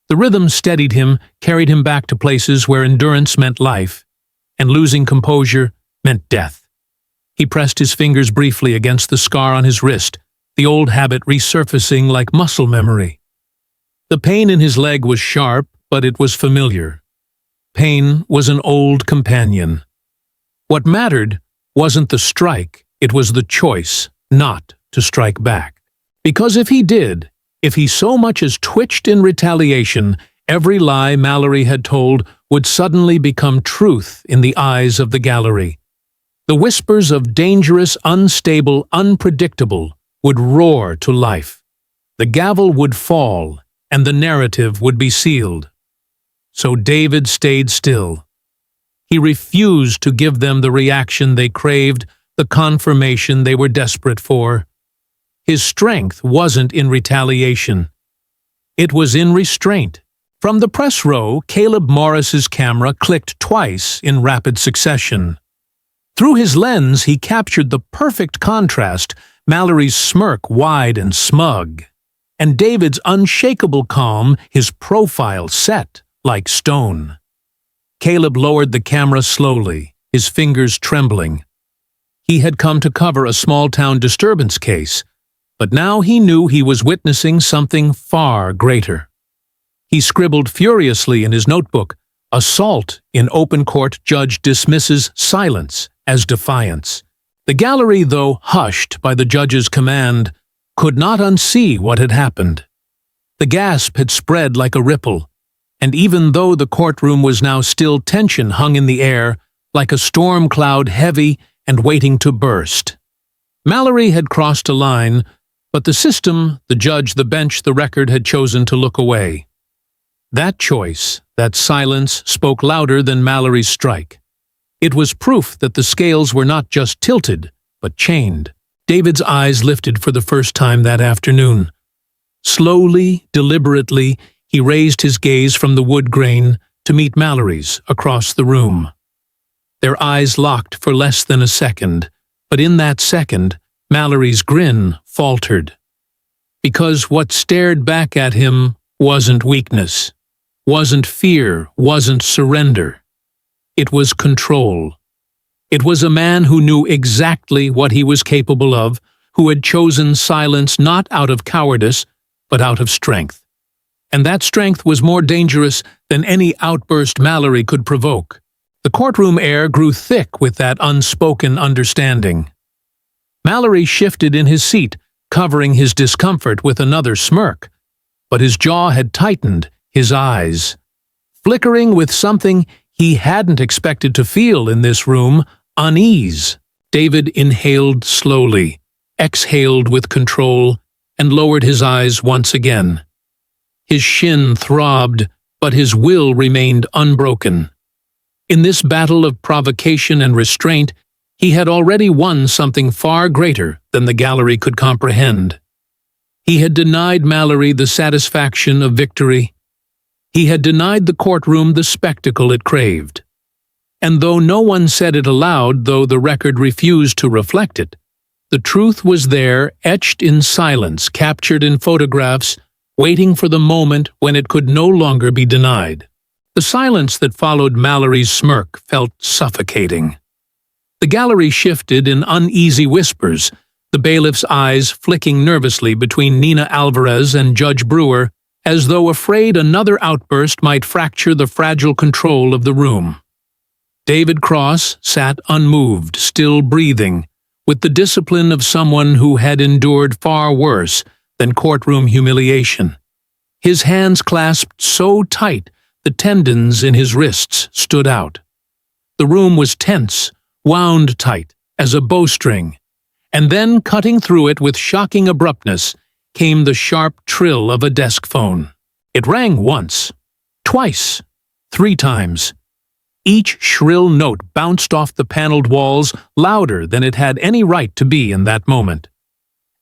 The rhythm steadied him, carried him back to places where endurance meant life, and losing composure meant death. He pressed his fingers briefly against the scar on his wrist, the old habit resurfacing like muscle memory. The pain in his leg was sharp, but it was familiar. Pain was an old companion. What mattered wasn't the strike, it was the choice not to strike back. Because if he did, if he so much as twitched in retaliation, every lie Mallory had told would suddenly become truth in the eyes of the gallery. The whispers of dangerous, unstable, unpredictable would roar to life. The gavel would fall, and the narrative would be sealed. So David stayed still. He refused to give them the reaction they craved, the confirmation they were desperate for. His strength wasn't in retaliation. It was in restraint. From the press row, Caleb Morris's camera clicked twice in rapid succession. Through his lens, he captured the perfect contrast, Mallory's smirk wide and smug, and David's unshakable calm, his profile set like stone. Caleb lowered the camera slowly, his fingers trembling. He had come to cover a small-town disturbance case, but now he knew he was witnessing something far greater. He scribbled furiously in his notebook, "Assault in open court, judge dismisses silence as defiance." The gallery, though hushed by the judge's command, could not unsee what had happened. The gasp had spread like a ripple, and even though the courtroom was now still, tension hung in the air, like a storm cloud heavy and waiting to burst. Mallory had crossed a line, but the system, the judge, the bench, the record had chosen to look away. That choice, that silence, spoke louder than Mallory's strike. It was proof that the scales were not just tilted, but chained. David's eyes lifted for the first time that afternoon. Slowly, deliberately, he raised his gaze from the wood grain to meet Mallory's across the room. Their eyes locked for less than a second, but in that second, Mallory's grin faltered. Because what stared back at him wasn't weakness, wasn't fear, wasn't surrender. It was control. It was a man who knew exactly what he was capable of, who had chosen silence not out of cowardice, but out of strength. And that strength was more dangerous than any outburst Mallory could provoke. The courtroom air grew thick with that unspoken understanding. Mallory shifted in his seat, covering his discomfort with another smirk. But his jaw had tightened, his eyes flickering with something he hadn't expected to feel in this room, unease. David inhaled slowly, exhaled with control, and lowered his eyes once again. His shin throbbed, but his will remained unbroken. In this battle of provocation and restraint, he had already won something far greater than the gallery could comprehend. He had denied Mallory the satisfaction of victory. He had denied the courtroom the spectacle it craved. And though no one said it aloud, though the record refused to reflect it, the truth was there, etched in silence, captured in photographs, waiting for the moment when it could no longer be denied. The silence that followed Mallory's smirk felt suffocating. The gallery shifted in uneasy whispers, the bailiff's eyes flicking nervously between Nina Alvarez and Judge Brewer, as though afraid another outburst might fracture the fragile control of the room. David Cross sat unmoved, still breathing, with the discipline of someone who had endured far worse than courtroom humiliation. His hands clasped so tight the tendons in his wrists stood out. The room was tense, wound tight as a bowstring, and then cutting through it with shocking abruptness came the sharp trill of a desk phone. It rang once, twice, 3 times. Each shrill note bounced off the paneled walls louder than it had any right to be in that moment.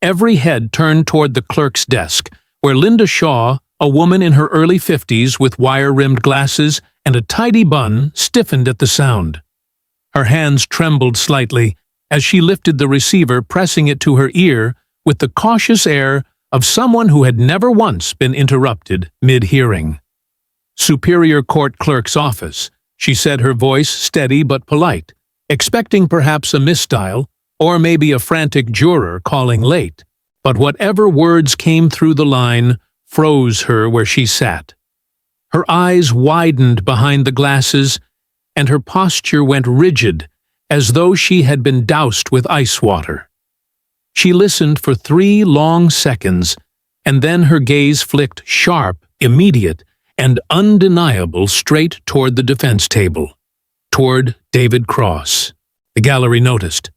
Every head turned toward the clerk's desk, where Linda Shaw, a woman in her early 50s with wire-rimmed glasses and a tidy bun, stiffened at the sound. Her hands trembled slightly as she lifted the receiver, pressing it to her ear with the cautious air of someone who had never once been interrupted mid-hearing. "Superior Court Clerk's office," she said, her voice steady but polite, expecting perhaps a misdial, or maybe a frantic juror calling late. But whatever words came through the line froze her where she sat. Her eyes widened behind the glasses, and her posture went rigid, as though she had been doused with ice water. She listened for 3 long seconds, and then her gaze flicked sharp, immediate, and undeniable straight toward the defense table, toward David Cross. The gallery noticed.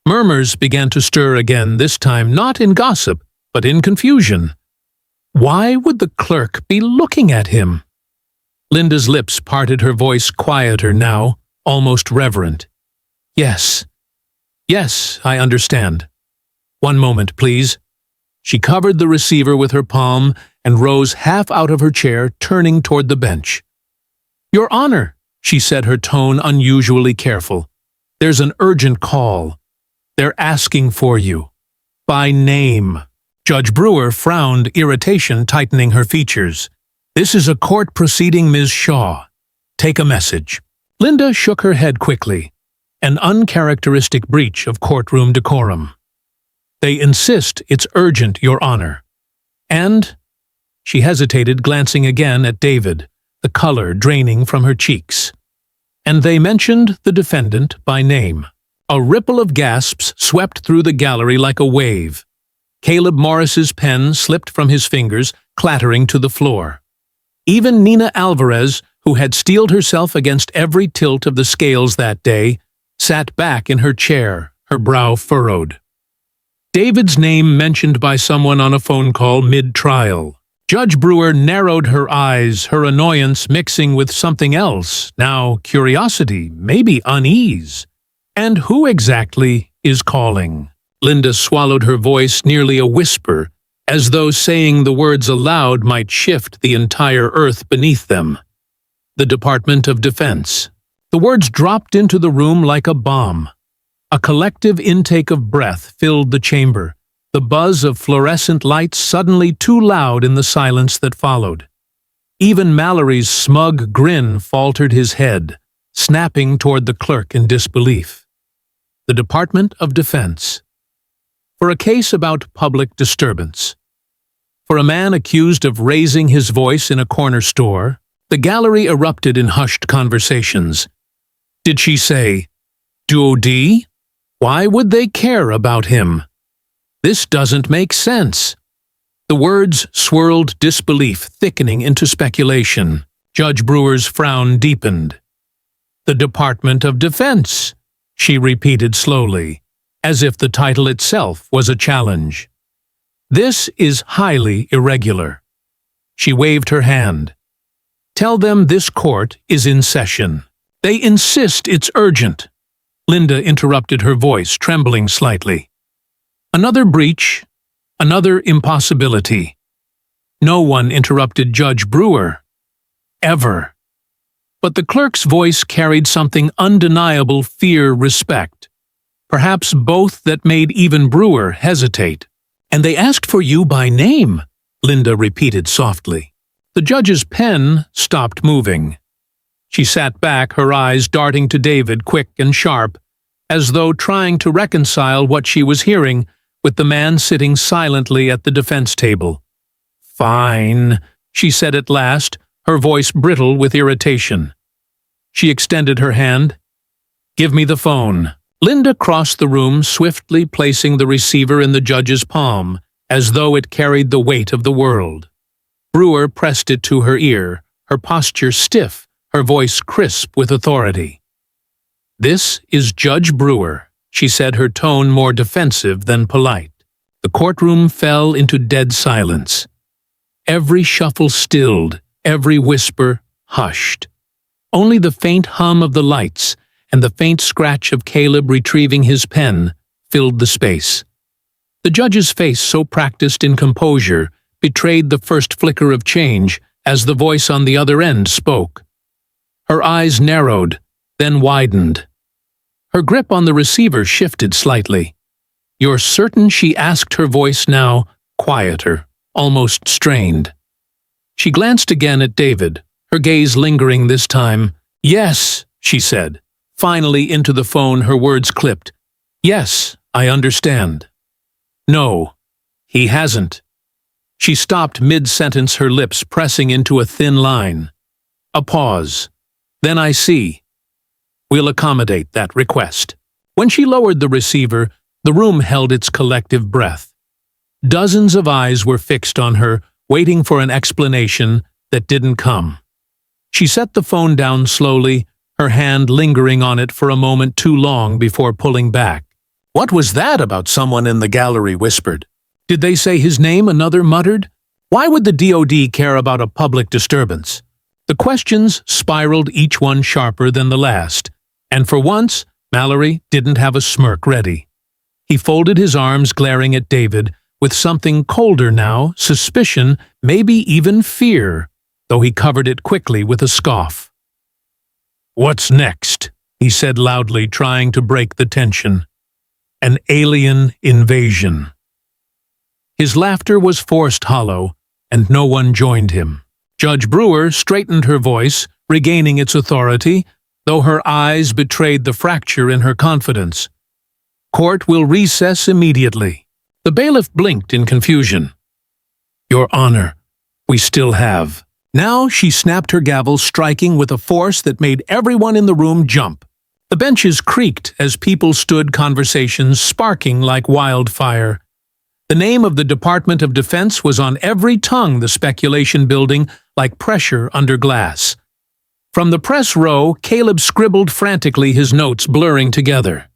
Murmurs began to stir again, this time not in gossip, but in confusion. Why would the clerk be looking at him? Linda's lips parted, her voice quieter now, almost reverent. Yes, I understand. One moment, please." She covered the receiver with her palm and rose half out of her chair, turning toward the bench. "Your Honor," she said, her tone unusually careful. "There's an urgent call. They're asking for you. By name." Judge Brewer frowned, irritation tightening her features. "This is a court proceeding, Ms. Shaw. Take a message." Linda shook her head quickly, an uncharacteristic breach of courtroom decorum. "They insist it's urgent, Your Honor. And—" She hesitated, glancing again at David, the color draining from her cheeks. "And they mentioned the defendant by name." A ripple of gasps swept through the gallery like a wave. Caleb Morris's pen slipped from his fingers, clattering to the floor. Even Nina Alvarez, who had steeled herself against every tilt of the scales that day, sat back in her chair, her brow furrowed. David's name mentioned by someone on a phone call mid-trial. Judge Brewer narrowed her eyes, her annoyance mixing with something else, now curiosity, maybe unease. And who exactly is calling? Linda swallowed her voice, nearly a whisper, as though saying the words aloud might shift the entire earth beneath them. The Department of Defense. The words dropped into the room like a bomb. A collective intake of breath filled the chamber, the buzz of fluorescent lights suddenly too loud in the silence that followed. Even Mallory's smug grin faltered his head, snapping toward the clerk in disbelief. The Department of Defense. For a case about public disturbance. For a man accused of raising his voice in a corner store, the gallery erupted in hushed conversations. Did she say, "DOD? Why would they care about him? This doesn't make sense." The words swirled disbelief, thickening into speculation. Judge Brewer's frown deepened. "The Department of Defense," she repeated slowly, as if the title itself was a challenge. "This is highly irregular." She waved her hand. "Tell them this court is in session. They insist it's urgent." Linda interrupted, her voice trembling slightly. Another breach, another impossibility. No one interrupted Judge Brewer. Ever. But the clerk's voice carried something undeniable: fear-respect. Perhaps both that made even Brewer hesitate. "And they asked for you by name," Linda repeated softly. The judge's pen stopped moving. She sat back, her eyes darting to David, quick and sharp, as though trying to reconcile what she was hearing with the man sitting silently at the defense table. "Fine," she said at last, her voice brittle with irritation. She extended her hand. "Give me the phone." Linda crossed the room, swiftly placing the receiver in the judge's palm, as though it carried the weight of the world. Brewer pressed it to her ear, her posture stiff, her voice crisp with authority. "This is Judge Brewer," she said, her tone more defensive than polite. The courtroom fell into dead silence. Every shuffle stilled, every whisper hushed. Only the faint hum of the lights and the faint scratch of Caleb retrieving his pen filled the space. The judge's face, so practiced in composure, betrayed the first flicker of change as the voice on the other end spoke. Her eyes narrowed, then widened. Her grip on the receiver shifted slightly. "You're certain?" she asked, her voice now quieter, almost strained. She glanced again at David, her gaze lingering this time. "Yes," she said. Finally into the phone, her words clipped. "Yes, I understand." "No, he hasn't." She stopped mid-sentence, her lips pressing into a thin line. A pause. "Then I see. We'll accommodate that request." When she lowered the receiver, the room held its collective breath. Dozens of eyes were fixed on her, waiting for an explanation that didn't come. She set the phone down slowly, her hand lingering on it for a moment too long before pulling back. "What was that about?" someone in the gallery whispered. "Did they say his name?" another muttered. "Why would the DOD care about a public disturbance?" The questions spiraled, each one sharper than the last, and for once Mallory didn't have a smirk ready. He folded his arms, glaring at David, with something colder now, suspicion, maybe even fear, though he covered it quickly with a scoff. "What's next?" he said loudly, trying to break the tension. "An alien invasion." His laughter was forced hollow, and no one joined him. Judge Brewer straightened her voice, regaining its authority, though her eyes betrayed the fracture in her confidence. "Court will recess immediately." The bailiff blinked in confusion. "Your Honor, we still have." Now she snapped her gavel, striking with a force that made everyone in the room jump. The benches creaked as people stood, conversations sparking like wildfire. The name of the Department of Defense was on every tongue, the speculation building like pressure under glass. From the press row, Caleb scribbled frantically, his notes blurring together.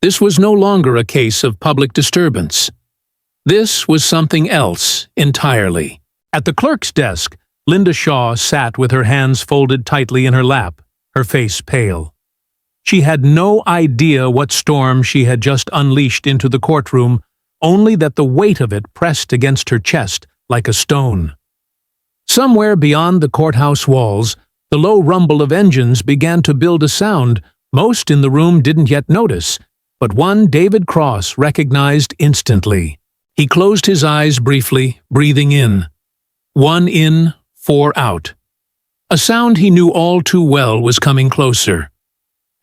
This was no longer a case of public disturbance. This was something else entirely. At the clerk's desk, Linda Shaw sat with her hands folded tightly in her lap, her face pale. She had no idea what storm she had just unleashed into the courtroom, only that the weight of it pressed against her chest like a stone. Somewhere beyond the courthouse walls, the low rumble of engines began to build a sound most in the room didn't yet notice, but one David Cross recognized instantly. He closed his eyes briefly, breathing in. 1 in, 4 out. A sound he knew all too well was coming closer.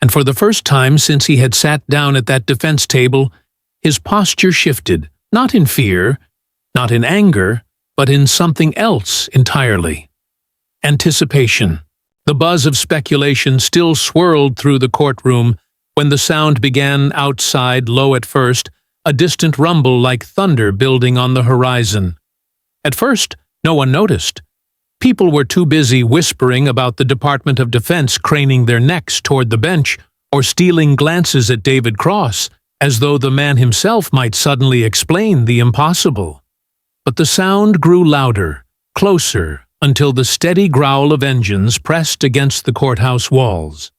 And for the first time since he had sat down at that defense table, his posture shifted, not in fear, not in anger, but in something else entirely. Anticipation. The buzz of speculation still swirled through the courtroom when the sound began outside, low at first, a distant rumble like thunder building on the horizon. At first, no one noticed. People were too busy whispering about the Department of Defense craning their necks toward the bench or stealing glances at David Cross, as though the man himself might suddenly explain the impossible. But the sound grew louder, closer, until the steady growl of engines pressed against the courthouse walls.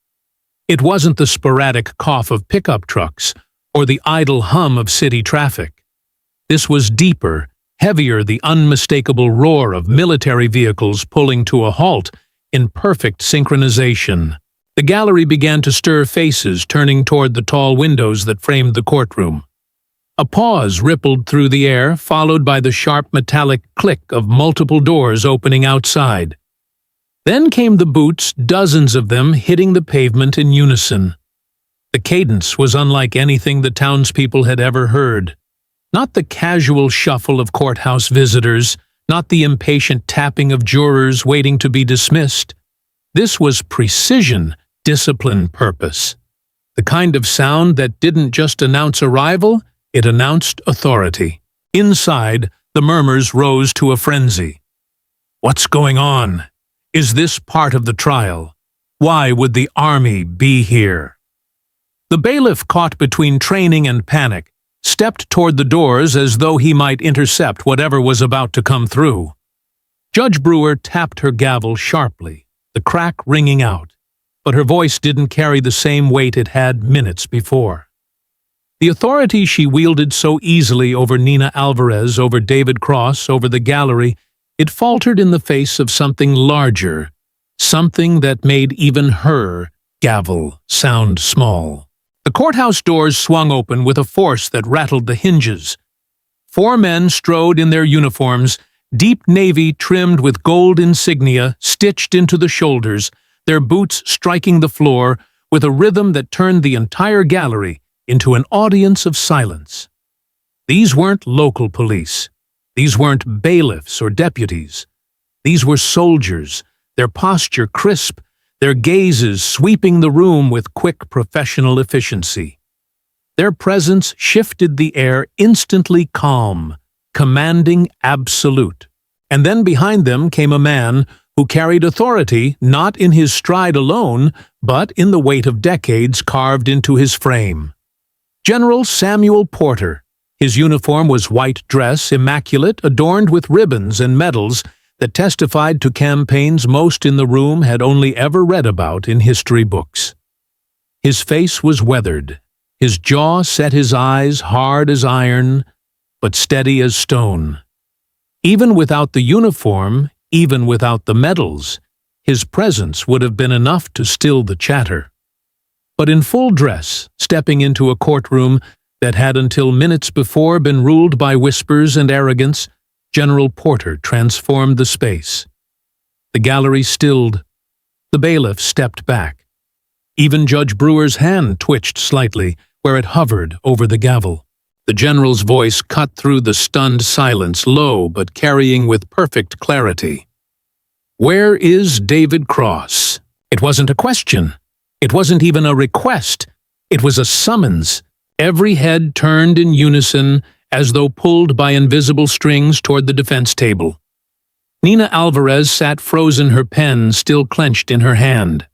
It wasn't the sporadic cough of pickup trucks or the idle hum of city traffic. This was deeper, heavier, the unmistakable roar of military vehicles pulling to a halt in perfect synchronization. The gallery began to stir, faces turning toward the tall windows that framed the courtroom. A pause rippled through the air, followed by the sharp metallic click of multiple doors opening outside. Then came the boots, dozens of them hitting the pavement in unison. The cadence was unlike anything the townspeople had ever heard. Not the casual shuffle of courthouse visitors, not the impatient tapping of jurors waiting to be dismissed. This was precision, discipline, purpose. The kind of sound that didn't just announce arrival, it announced authority. Inside, the murmurs rose to a frenzy. What's going on? Is this part of the trial? Why would the army be here? The bailiff, caught between training and panic, stepped toward the doors as though he might intercept whatever was about to come through. Judge Brewer tapped her gavel sharply, the crack ringing out, but her voice didn't carry the same weight it had minutes before. The authority she wielded so easily over Nina Alvarez, over David Cross, over the gallery, it faltered in the face of something larger, something that made even her gavel sound small. The courthouse doors swung open with a force that rattled the hinges. 4 men strode in their uniforms, deep navy trimmed with gold insignia stitched into the shoulders, their boots striking the floor with a rhythm that turned the entire gallery into an audience of silence. These weren't local police. These weren't bailiffs or deputies. These were soldiers, their posture crisp, their gazes sweeping the room with quick professional efficiency. Their presence shifted the air instantly calm, commanding absolute. And then behind them came a man who carried authority not in his stride alone, but in the weight of decades carved into his frame. General Samuel Porter. His uniform was white dress, immaculate, adorned with ribbons and medals that testified to campaigns most in the room had only ever read about in history books. His face was weathered, his jaw set, his eyes hard as iron, but steady as stone. Even without the uniform, even without the medals, his presence would have been enough to still the chatter. But in full dress, stepping into a courtroom that had until minutes before been ruled by whispers and arrogance, General Porter transformed the space. The gallery stilled. The bailiff stepped back. Even Judge Brewer's hand twitched slightly where it hovered over the gavel. The general's voice cut through the stunned silence, low but carrying with perfect clarity. "Where is David Cross?" It wasn't a question. It wasn't even a request. It was a summons. Every head turned in unison, as though pulled by invisible strings toward the defense table. Nina Alvarez sat frozen, her pen still clenched in her hand.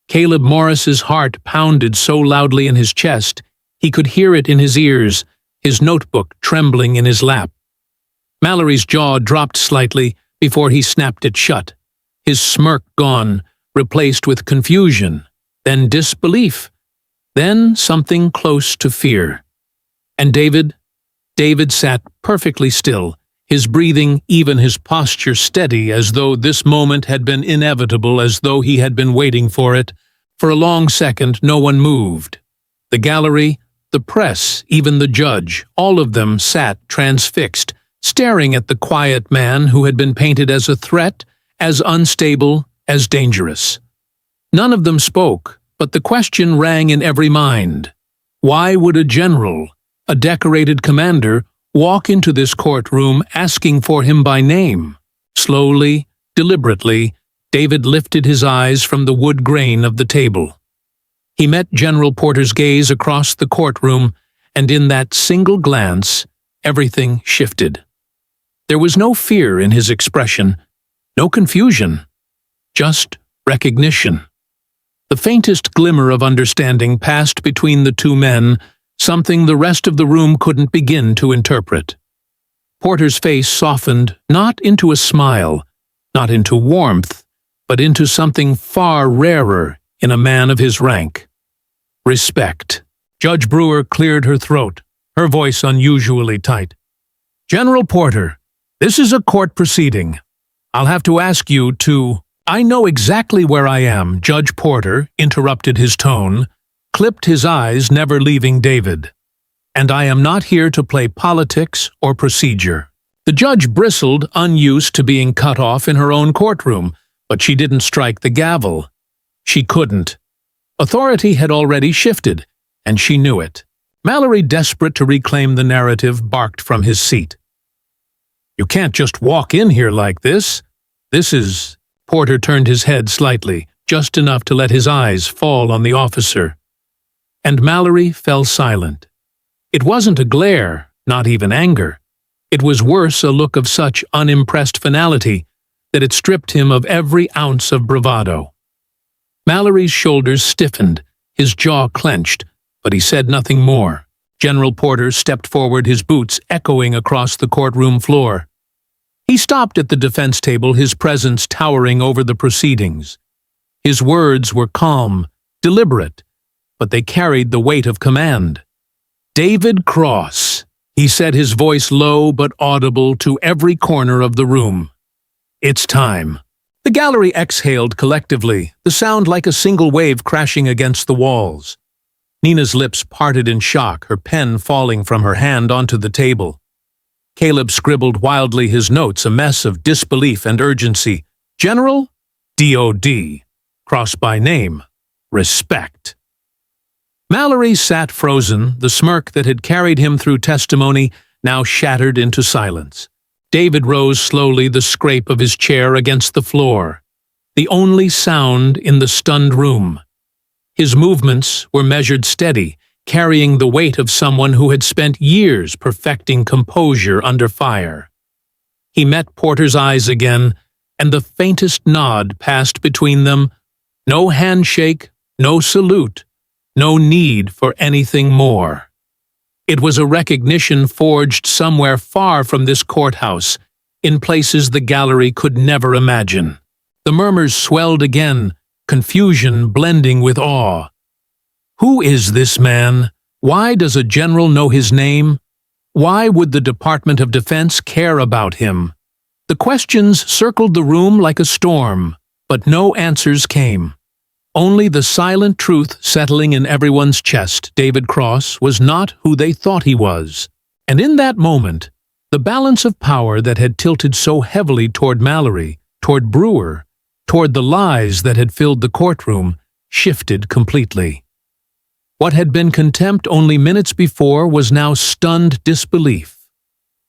Caleb Morris's heart pounded so loudly in his chest, he could hear it in his ears, his notebook trembling in his lap. Mallory's jaw dropped slightly, before he snapped it shut, his smirk gone, replaced with confusion, then disbelief, then something close to fear. And David sat perfectly still, his breathing, even his posture steady, as though this moment had been inevitable, as though he had been waiting for it. For a long second, no one moved. The gallery, the press, even the judge, all of them sat transfixed, staring at the quiet man who had been painted as a threat, as unstable, as dangerous. None of them spoke, but the question rang in every mind. Why would a general, a decorated commander, walk into this courtroom asking for him by name? Slowly, deliberately, David lifted his eyes from the wood grain of the table. He met General Porter's gaze across the courtroom, and in that single glance, everything shifted. There was no fear in his expression, no confusion, just recognition. The faintest glimmer of understanding passed between the two men, something the rest of the room couldn't begin to interpret. Porter's face softened, not into a smile, not into warmth, but into something far rarer in a man of his rank. Respect. Judge Brewer cleared her throat, her voice unusually tight. General Porter, this is a court proceeding. I'll have to ask you to— I know exactly where I am, Judge Porter interrupted his tone, clipped his eyes, never leaving David. And I am not here to play politics or procedure. The judge bristled, unused to being cut off in her own courtroom, but she didn't strike the gavel. She couldn't. Authority had already shifted, and she knew it. Mallory, desperate to reclaim the narrative, barked from his seat. You can't just walk in here like this. This is— Porter turned his head slightly, just enough to let his eyes fall on the officer. And Mallory fell silent. It wasn't a glare, not even anger. It was worse, a look of such unimpressed finality that it stripped him of every ounce of bravado. Mallory's shoulders stiffened, his jaw clenched, but he said nothing more. General Porter stepped forward, his boots echoing across the courtroom floor. He stopped at the defense table, his presence towering over the proceedings. His words were calm, deliberate, but they carried the weight of command. David Cross, he said, his voice low but audible to every corner of the room. It's time. The gallery exhaled collectively, the sound like a single wave crashing against the walls. Nina's lips parted in shock, her pen falling from her hand onto the table. Caleb scribbled wildly his notes, a mess of disbelief and urgency. General? D.O.D. Cross by name. Respect. Mallory sat frozen, the smirk that had carried him through testimony now shattered into silence. David rose slowly, the scrape of his chair against the floor, the only sound in the stunned room. His movements were measured, steady, carrying the weight of someone who had spent years perfecting composure under fire. He met Porter's eyes again, and the faintest nod passed between them. No handshake, no salute, no need for anything more. It was a recognition forged somewhere far from this courthouse, in places the gallery could never imagine. The murmurs swelled again, confusion blending with awe. Who is this man? Why does a general know his name? Why would the Department of Defense care about him? The questions circled the room like a storm, but no answers came. Only the silent truth settling in everyone's chest. David Cross was not who they thought he was. And in that moment, the balance of power that had tilted so heavily toward Mallory, toward Brewer, toward the lies that had filled the courtroom, shifted completely. What had been contempt only minutes before was now stunned disbelief.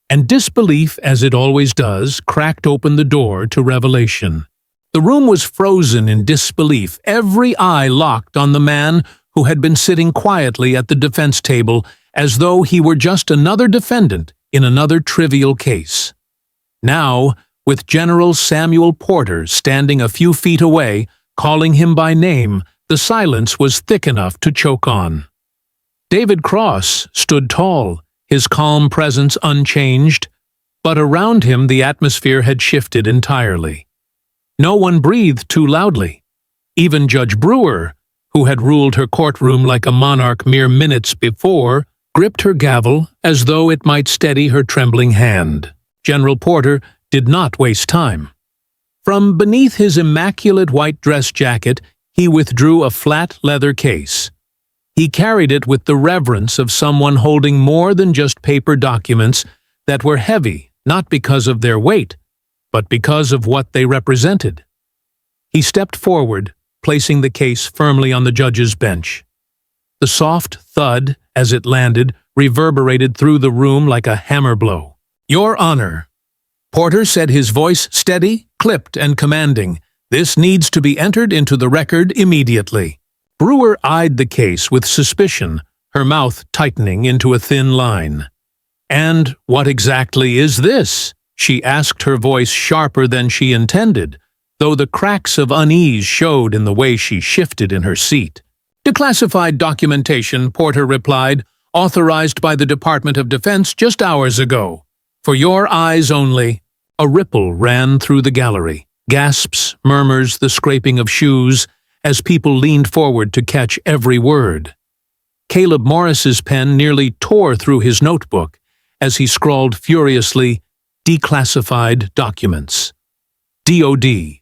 And disbelief, as it always does, cracked open the door to revelation. The room was frozen in disbelief, every eye locked on the man who had been sitting quietly at the defense table as though he were just another defendant in another trivial case. Now, with General Samuel Porter standing a few feet away, calling him by name, the silence was thick enough to choke on. David Cross stood tall, his calm presence unchanged, But around him the atmosphere had shifted entirely. No one breathed too loudly. Even Judge Brewer, who had ruled her courtroom like a monarch mere minutes before, gripped her gavel as though it might steady her trembling hand. General Porter did not waste time. From beneath his immaculate white dress jacket, he withdrew a flat leather case. He carried it with the reverence of someone holding more than just paper documents that were heavy, not because of their weight, but because of what they represented. He stepped forward, placing the case firmly on the judge's bench. The soft thud, as it landed, reverberated through the room like a hammer blow. "Your Honor," Porter said, his voice steady, clipped, and commanding. "This needs to be entered into the record immediately." Brewer eyed the case with suspicion, her mouth tightening into a thin line. "And what exactly is this?" she asked, her voice sharper than she intended, though the cracks of unease showed in the way she shifted in her seat. "Declassified documentation," Porter replied, "authorized by the Department of Defense just hours ago. For your eyes only." A ripple ran through the gallery. Gasps, murmurs, the scraping of shoes, as people leaned forward to catch every word. Caleb Morris's pen nearly tore through his notebook as he scrawled furiously, "Declassified documents. DOD.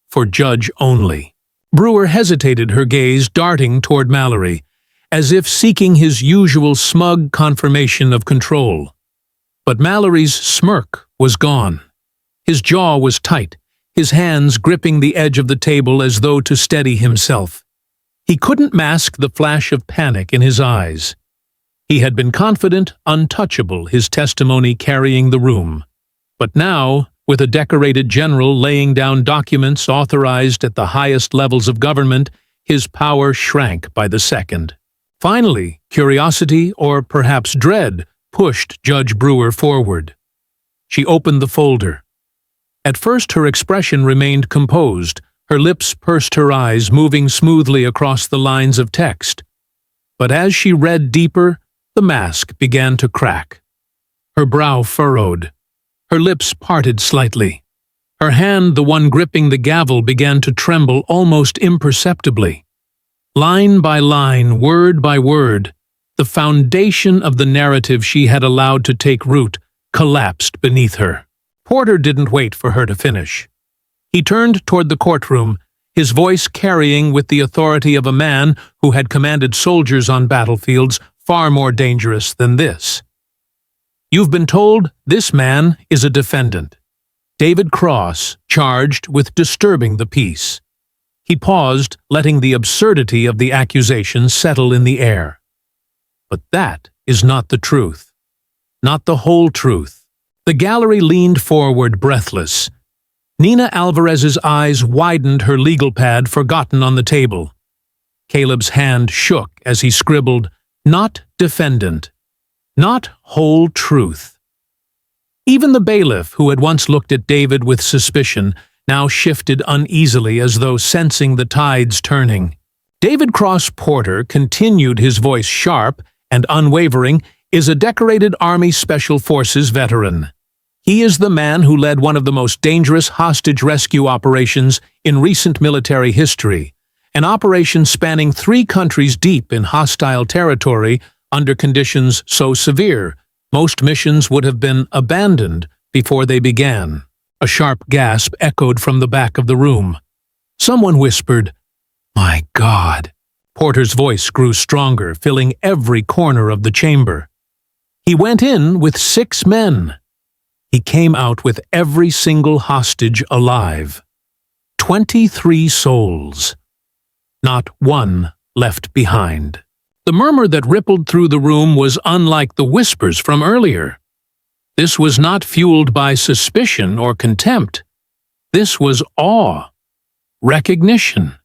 For judge only." Brewer hesitated, her gaze darting toward Mallory, as if seeking his usual smug confirmation of control. But Mallory's smirk was gone. His jaw was tight, his hands gripping the edge of the table as though to steady himself. He couldn't mask the flash of panic in his eyes. He had been confident, untouchable, his testimony carrying the room. But now, with a decorated general laying down documents authorized at the highest levels of government, his power shrank by the second. Finally, curiosity, or perhaps dread, pushed Judge Brewer forward. She opened the folder. At first her expression remained composed, her lips pursed, her eyes moving smoothly across the lines of text. But as she read deeper, the mask began to crack. Her brow furrowed. Her lips parted slightly. Her hand, the one gripping the gavel, began to tremble almost imperceptibly. Line by line, word by word, the foundation of the narrative she had allowed to take root collapsed beneath her. Porter didn't wait for her to finish. He turned toward the courtroom, his voice carrying with the authority of a man who had commanded soldiers on battlefields far more dangerous than this. "You've been told this man is a defendant. David Cross, charged with disturbing the peace." He paused, letting the absurdity of the accusation settle in the air. "But that is not the truth. Not the whole truth." The gallery leaned forward, breathless. Nina Alvarez's eyes widened, her legal pad forgotten on the table. Caleb's hand shook as he scribbled, "Not defendant. Not whole truth." Even the bailiff, who had once looked at David with suspicion, now shifted uneasily as though sensing the tides turning. "David Cross Porter," continued, his voice sharp and unwavering, "is a decorated Army Special Forces veteran. He is the man who led one of the most dangerous hostage rescue operations in recent military history, an operation spanning 3 countries deep in hostile territory under conditions so severe most missions would have been abandoned before they began." A sharp gasp echoed from the back of the room. Someone whispered, "My God." Porter's voice grew stronger, filling every corner of the chamber. "He went in with 6 men. He came out with every single hostage alive. 23 souls. Not one left behind." The murmur that rippled through the room was unlike the whispers from earlier. This was not fueled by suspicion or contempt. This was awe, recognition.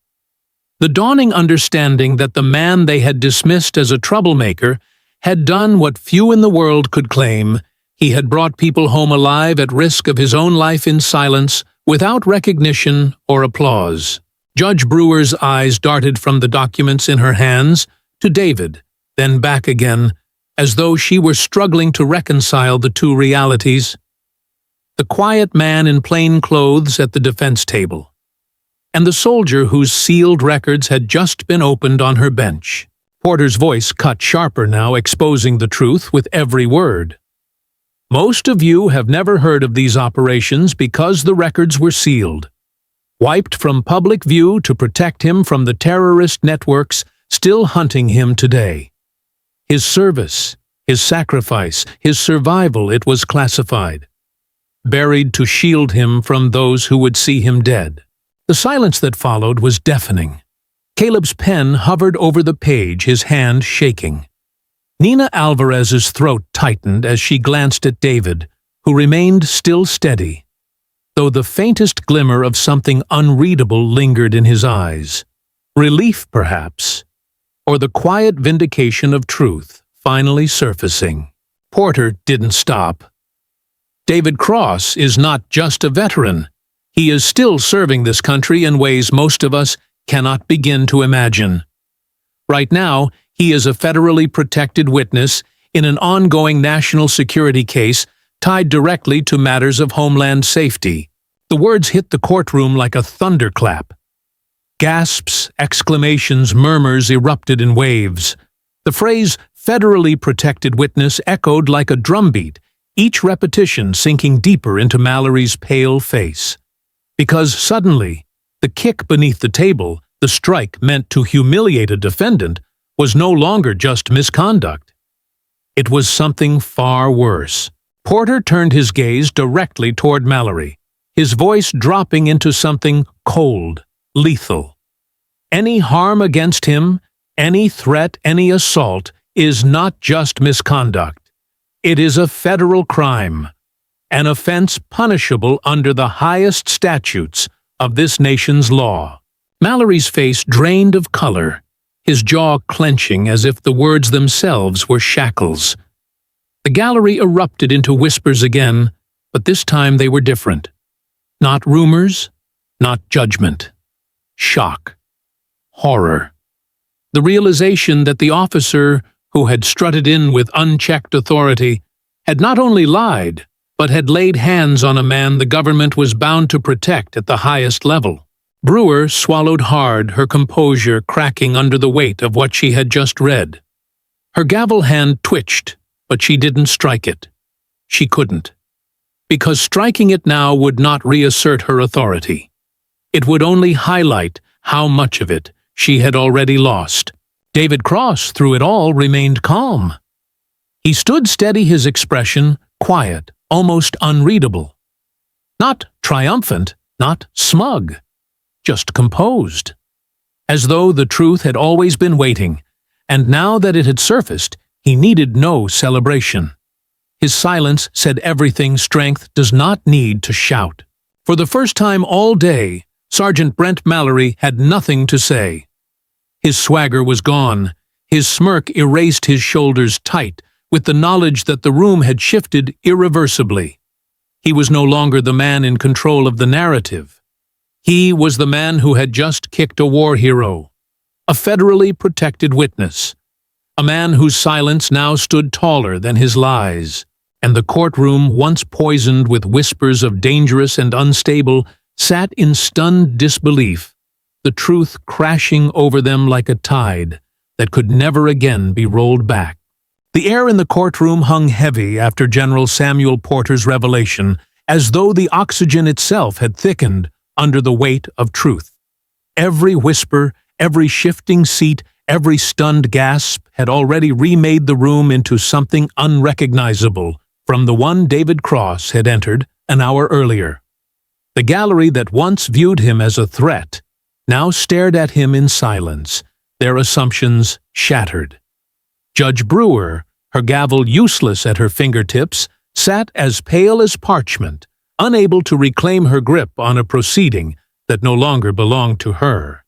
The dawning understanding that the man they had dismissed as a troublemaker had done what few in the world could claim. He had brought people home alive at risk of his own life in silence, without recognition or applause. Judge Brewer's eyes darted from the documents in her hands to David, then back again, as though she were struggling to reconcile the two realities. the quiet man in plain clothes at the defense table, and the soldier whose sealed records had just been opened on her bench. Porter's voice cut sharper now, exposing the truth with every word. Most of you have never heard of these operations because the records were sealed, wiped from public view to protect him from the terrorist networks still hunting him today. His service, his sacrifice, his survival, it was classified, buried to shield him from those who would see him dead. The silence that followed was deafening. Caleb's pen hovered over the page, his hand shaking. Nina Alvarez's throat tightened as she glanced at David, who remained still steady, though the faintest glimmer of something unreadable lingered in his eyes. Relief, perhaps, or the quiet vindication of truth finally surfacing. Porter didn't stop. David Cross is not just a veteran. He is still serving this country in ways most of us cannot begin to imagine. Right now, he is a federally protected witness in an ongoing national security case tied directly to matters of homeland safety. The words hit the courtroom like a thunderclap. Gasps, exclamations, murmurs erupted in waves. The phrase "federally protected witness" echoed like a drumbeat, each repetition sinking deeper into Mallory's pale face. Because suddenly, the kick beneath the table, the strike meant to humiliate a defendant, was no longer just misconduct. It was something far worse. Porter turned his gaze directly toward Mallory, his voice dropping into something cold, lethal. Any harm against him, any threat, any assault, is not just misconduct. It is a federal crime, an offense punishable under the highest statutes of this nation's law. Mallory's face drained of color, his jaw clenching as if the words themselves were shackles. The gallery erupted into whispers again, but this time they were different. Not rumors, not judgment. Shock. Horror. The realization that the officer who had strutted in with unchecked authority had not only lied, but had laid hands on a man the government was bound to protect at the highest level. Brewer swallowed hard, her composure cracking under the weight of what she had just read. Her gavel hand twitched, but she didn't strike it. She couldn't. Because striking it now would not reassert her authority. It would only highlight how much of it she had already lost. David Cross, through it all, remained calm. He stood steady, his expression quiet, almost unreadable. Not triumphant, not smug, just composed. As though the truth had always been waiting, and now that it had surfaced, he needed no celebration. His silence said everything strength does not need to shout. For the first time all day, Sergeant Brent Mallory had nothing to say. His swagger was gone, his smirk erased his shoulders tight, with the knowledge that the room had shifted irreversibly. He was no longer the man in control of the narrative. He was the man who had just kicked a war hero, a federally protected witness, a man whose silence now stood taller than his lies, and the courtroom, once poisoned with whispers of dangerous and unstable, sat in stunned disbelief, the truth crashing over them like a tide that could never again be rolled back. The air in the courtroom hung heavy after General Samuel Porter's revelation, as though the oxygen itself had thickened under the weight of truth. Every whisper, every shifting seat, every stunned gasp had already remade the room into something unrecognizable from the one David Cross had entered an hour earlier. The gallery that once viewed him as a threat now stared at him in silence, their assumptions shattered. Judge Brewer, her gavel useless at her fingertips, sat as pale as parchment, unable to reclaim her grip on a proceeding that no longer belonged to her.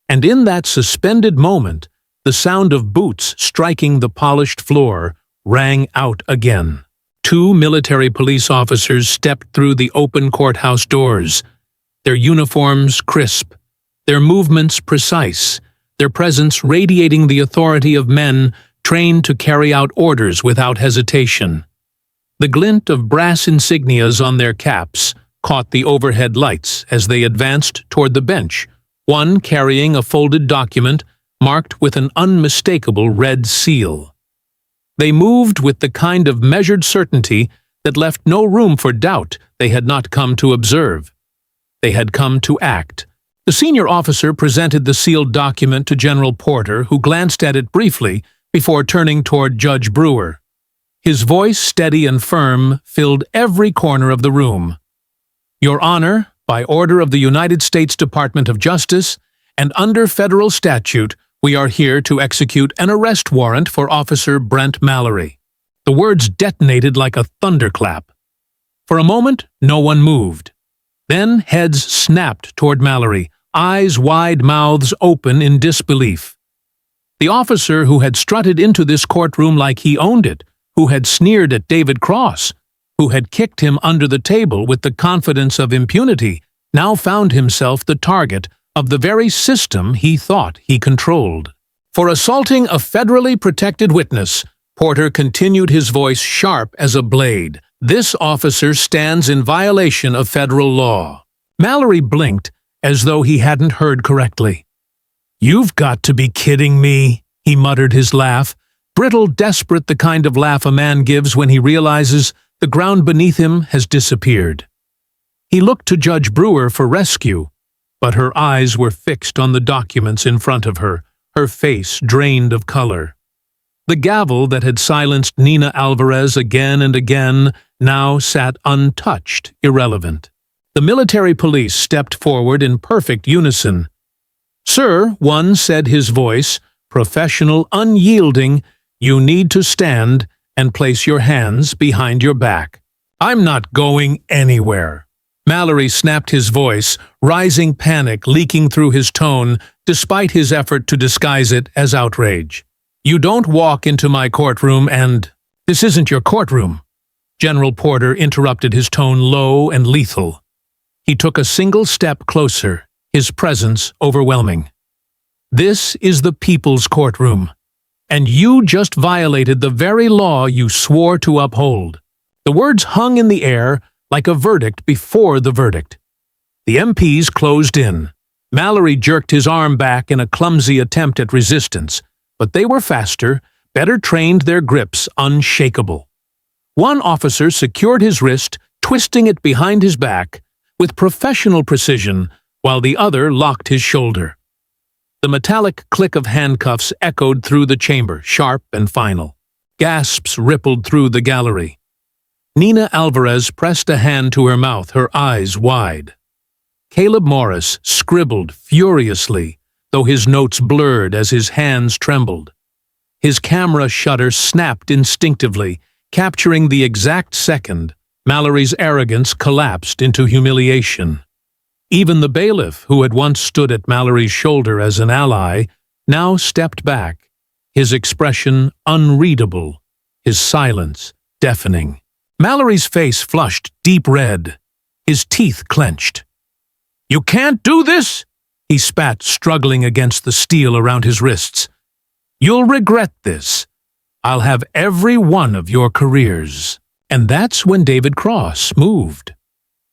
And in that suspended moment, the sound of boots striking the polished floor rang out again. 2 military police officers stepped through the open courthouse doors, their uniforms crisp, their movements precise, their presence radiating the authority of men trained to carry out orders without hesitation. The glint of brass insignias on their caps caught the overhead lights as they advanced toward the bench, one carrying a folded document marked with an unmistakable red seal. They moved with the kind of measured certainty that left no room for doubt. They had not come to observe. They had come to act. The senior officer presented the sealed document to General Porter, who glanced at it briefly before turning toward Judge Brewer. His voice, steady and firm, filled every corner of the room. Your Honor, by order of the United States Department of Justice, and under federal statute, we are here to execute an arrest warrant for Officer Brent Mallory. The words detonated like a thunderclap. For a moment, no one moved. Then heads snapped toward Mallory, eyes wide, mouths open in disbelief. The officer who had strutted into this courtroom like he owned it, who had sneered at David Cross, who had kicked him under the table with the confidence of impunity, now found himself the target of the very system he thought he controlled. For assaulting a federally protected witness, Porter continued, his voice sharp as a blade. This officer stands in violation of federal law. Mallory blinked as though he hadn't heard correctly. You've got to be kidding me, he muttered, his laugh, brittle, desperate, the kind of laugh a man gives when he realizes the ground beneath him has disappeared. He looked to Judge Brewer for rescue, but her eyes were fixed on the documents in front of her, her face drained of color. The gavel that had silenced Nina Alvarez again and again now sat untouched, irrelevant. The military police stepped forward in perfect unison. Sir, one said, his voice, professional, unyielding, you need to stand and place your hands behind your back. I'm not going anywhere. Mallory snapped, his voice, rising panic leaking through his tone despite his effort to disguise it as outrage. You don't walk into my courtroom and… This isn't your courtroom. General Porter interrupted, his tone low and lethal. He took a single step closer, his presence overwhelming. This is the people's courtroom, and you just violated the very law you swore to uphold. The words hung in the air like a verdict before the verdict. The MPs closed in. Mallory jerked his arm back in a clumsy attempt at resistance, but they were faster, better trained, their grips unshakable. One officer secured his wrist, twisting it behind his back with professional precision, while the other locked his shoulder. The metallic click of handcuffs echoed through the chamber, sharp and final. Gasps rippled through the gallery. Nina Alvarez pressed a hand to her mouth, her eyes wide. Caleb Morris scribbled furiously, though his notes blurred as his hands trembled. His camera shutter snapped instinctively, capturing the exact second Mallory's arrogance collapsed into humiliation. Even the bailiff, who had once stood at Mallory's shoulder as an ally, now stepped back, his expression unreadable, his silence deafening. Mallory's face flushed deep red, his teeth clenched. You can't do this, he spat, struggling against the steel around his wrists. You'll regret this. I'll have every one of your careers. And that's when David Cross moved.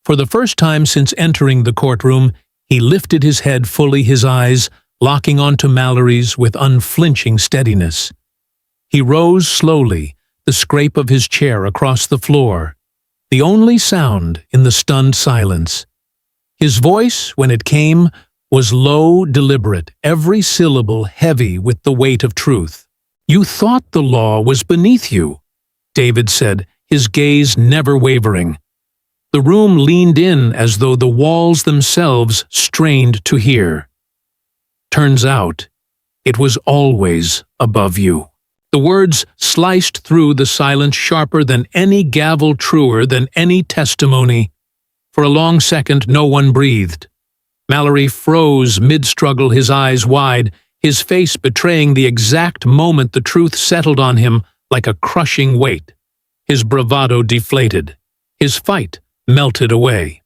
For the first time since entering the courtroom, he lifted his head fully, his eyes locking onto Mallory's with unflinching steadiness. He rose slowly, the scrape of his chair across the floor, the only sound in the stunned silence. His voice, when it came, was low, deliberate, every syllable heavy with the weight of truth. You thought the law was beneath you, David said, his gaze never wavering. The room leaned in as though the walls themselves strained to hear. Turns out, it was always above you. The words sliced through the silence sharper than any gavel, truer than any testimony. For a long second, no one breathed. Mallory froze mid-struggle, his eyes wide, his face betraying the exact moment the truth settled on him like a crushing weight. His bravado deflated. His fight melted away.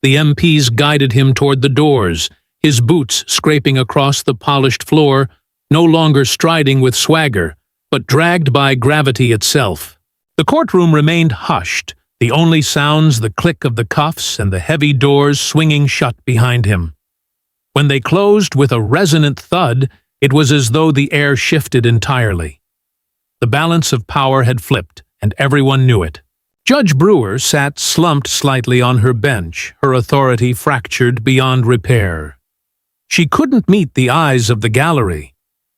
The MPs guided him toward the doors, his boots scraping across the polished floor, no longer striding with swagger, but dragged by gravity itself. The courtroom remained hushed, the only sounds the click of the cuffs and the heavy doors swinging shut behind him. When they closed with a resonant thud, it was as though the air shifted entirely. The balance of power had flipped, and everyone knew it. Judge Brewer sat slumped slightly on her bench, her authority fractured beyond repair. She couldn't meet the eyes of the gallery.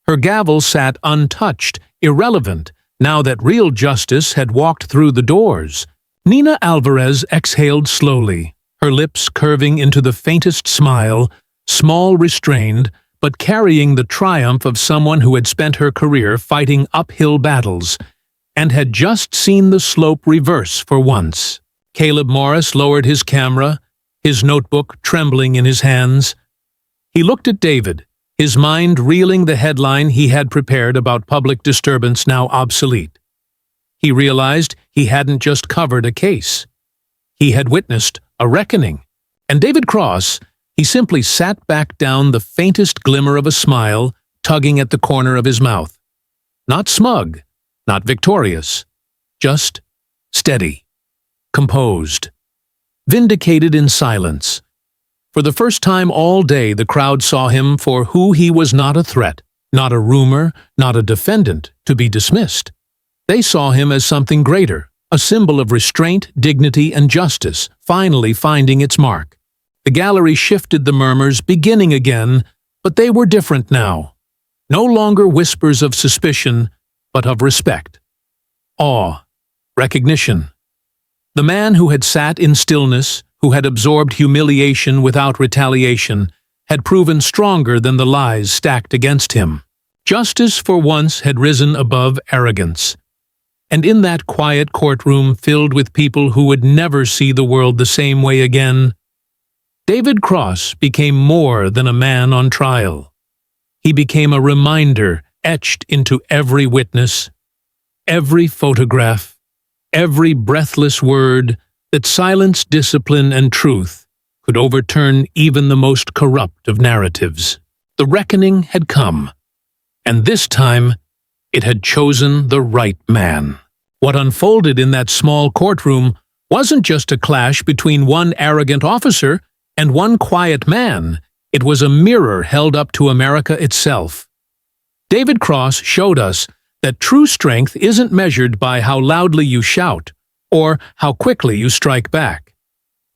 Her gavel sat untouched, irrelevant, now that real justice had walked through the doors. Nina Alvarez exhaled slowly, her lips curving into the faintest smile, small, restrained, but carrying the triumph of someone who had spent her career fighting uphill battles and had just seen the slope reverse for once. Caleb Morris lowered his camera, his notebook trembling in his hands. He looked at David, his mind reeling the headline he had prepared about public disturbance now obsolete. He realized he hadn't just covered a case. He had witnessed a reckoning. And David Cross, he simply sat back down, the faintest glimmer of a smile tugging at the corner of his mouth. Not smug, not victorious, just steady, composed, vindicated in silence. For the first time all day, the crowd saw him for who he was: not a threat, not a rumor, not a defendant to be dismissed. They saw him as something greater, a symbol of restraint, dignity, and justice, finally finding its mark. The gallery shifted, the murmurs beginning again, but they were different now. No longer whispers of suspicion, but of respect, awe, recognition. The man who had sat in stillness, who had absorbed humiliation without retaliation, had proven stronger than the lies stacked against him. Justice for once had risen above arrogance. And in that quiet courtroom filled with people who would never see the world the same way again, David Cross became more than a man on trial. He became a reminder etched into every witness, every photograph, every breathless word, that silence, discipline, and truth could overturn even the most corrupt of narratives. The reckoning had come, and this time it had chosen the right man. What unfolded in that small courtroom wasn't just a clash between one arrogant officer and one quiet man. It was a mirror held up to America itself. David Cross showed us that true strength isn't measured by how loudly you shout or how quickly you strike back.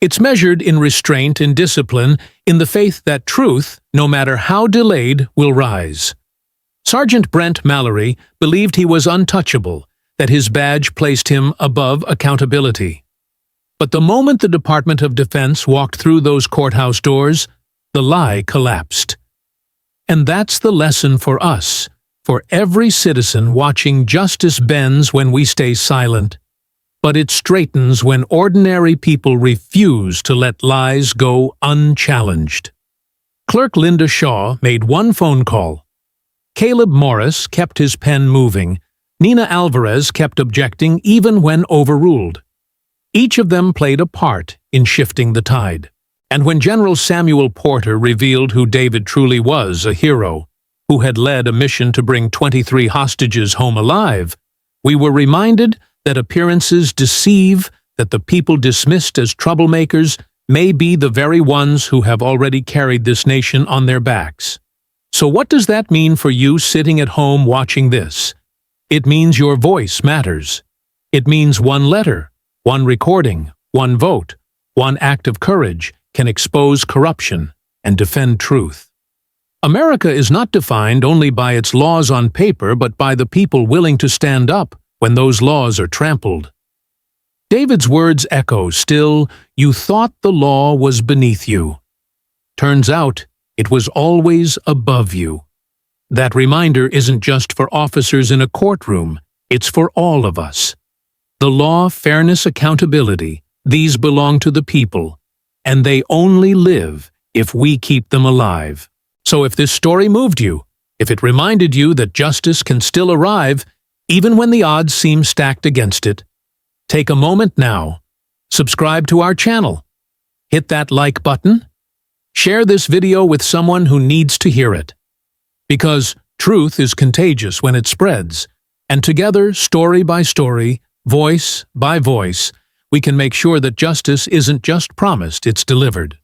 It's measured in restraint and discipline, in the faith that truth, no matter how delayed, will rise. Sergeant Brent Mallory believed he was untouchable, that his badge placed him above accountability. But the moment the Department of Defense walked through those courthouse doors, the lie collapsed. And that's the lesson for us, for every citizen watching. Justice bends when we stay silent, but it straightens when ordinary people refuse to let lies go unchallenged. Clerk Linda Shaw made one phone call. Caleb Morris kept his pen moving. Nina Alvarez kept objecting even when overruled. Each of them played a part in shifting the tide. And when General Samuel Porter revealed who David truly was, a hero, who had led a mission to bring 23 hostages home alive, we were reminded that appearances deceive, that the people dismissed as troublemakers may be the very ones who have already carried this nation on their backs. So what does that mean for you sitting at home watching this? It means your voice matters. It means one letter, one recording, one vote, one act of courage can expose corruption and defend truth. America is not defined only by its laws on paper, but by the people willing to stand up when those laws are trampled. David's words echo still, "You thought the law was beneath you. Turns out it was always above you." That reminder isn't just for officers in a courtroom, it's for all of us. The law, fairness, accountability, these belong to the people, and they only live if we keep them alive. So if this story moved you, if it reminded you that justice can still arrive, even when the odds seem stacked against it, take a moment now, subscribe to our channel, hit that like button, share this video with someone who needs to hear it. Because truth is contagious when it spreads, and together, story by story, Voice by voice, we can make sure that justice isn't just promised, it's delivered.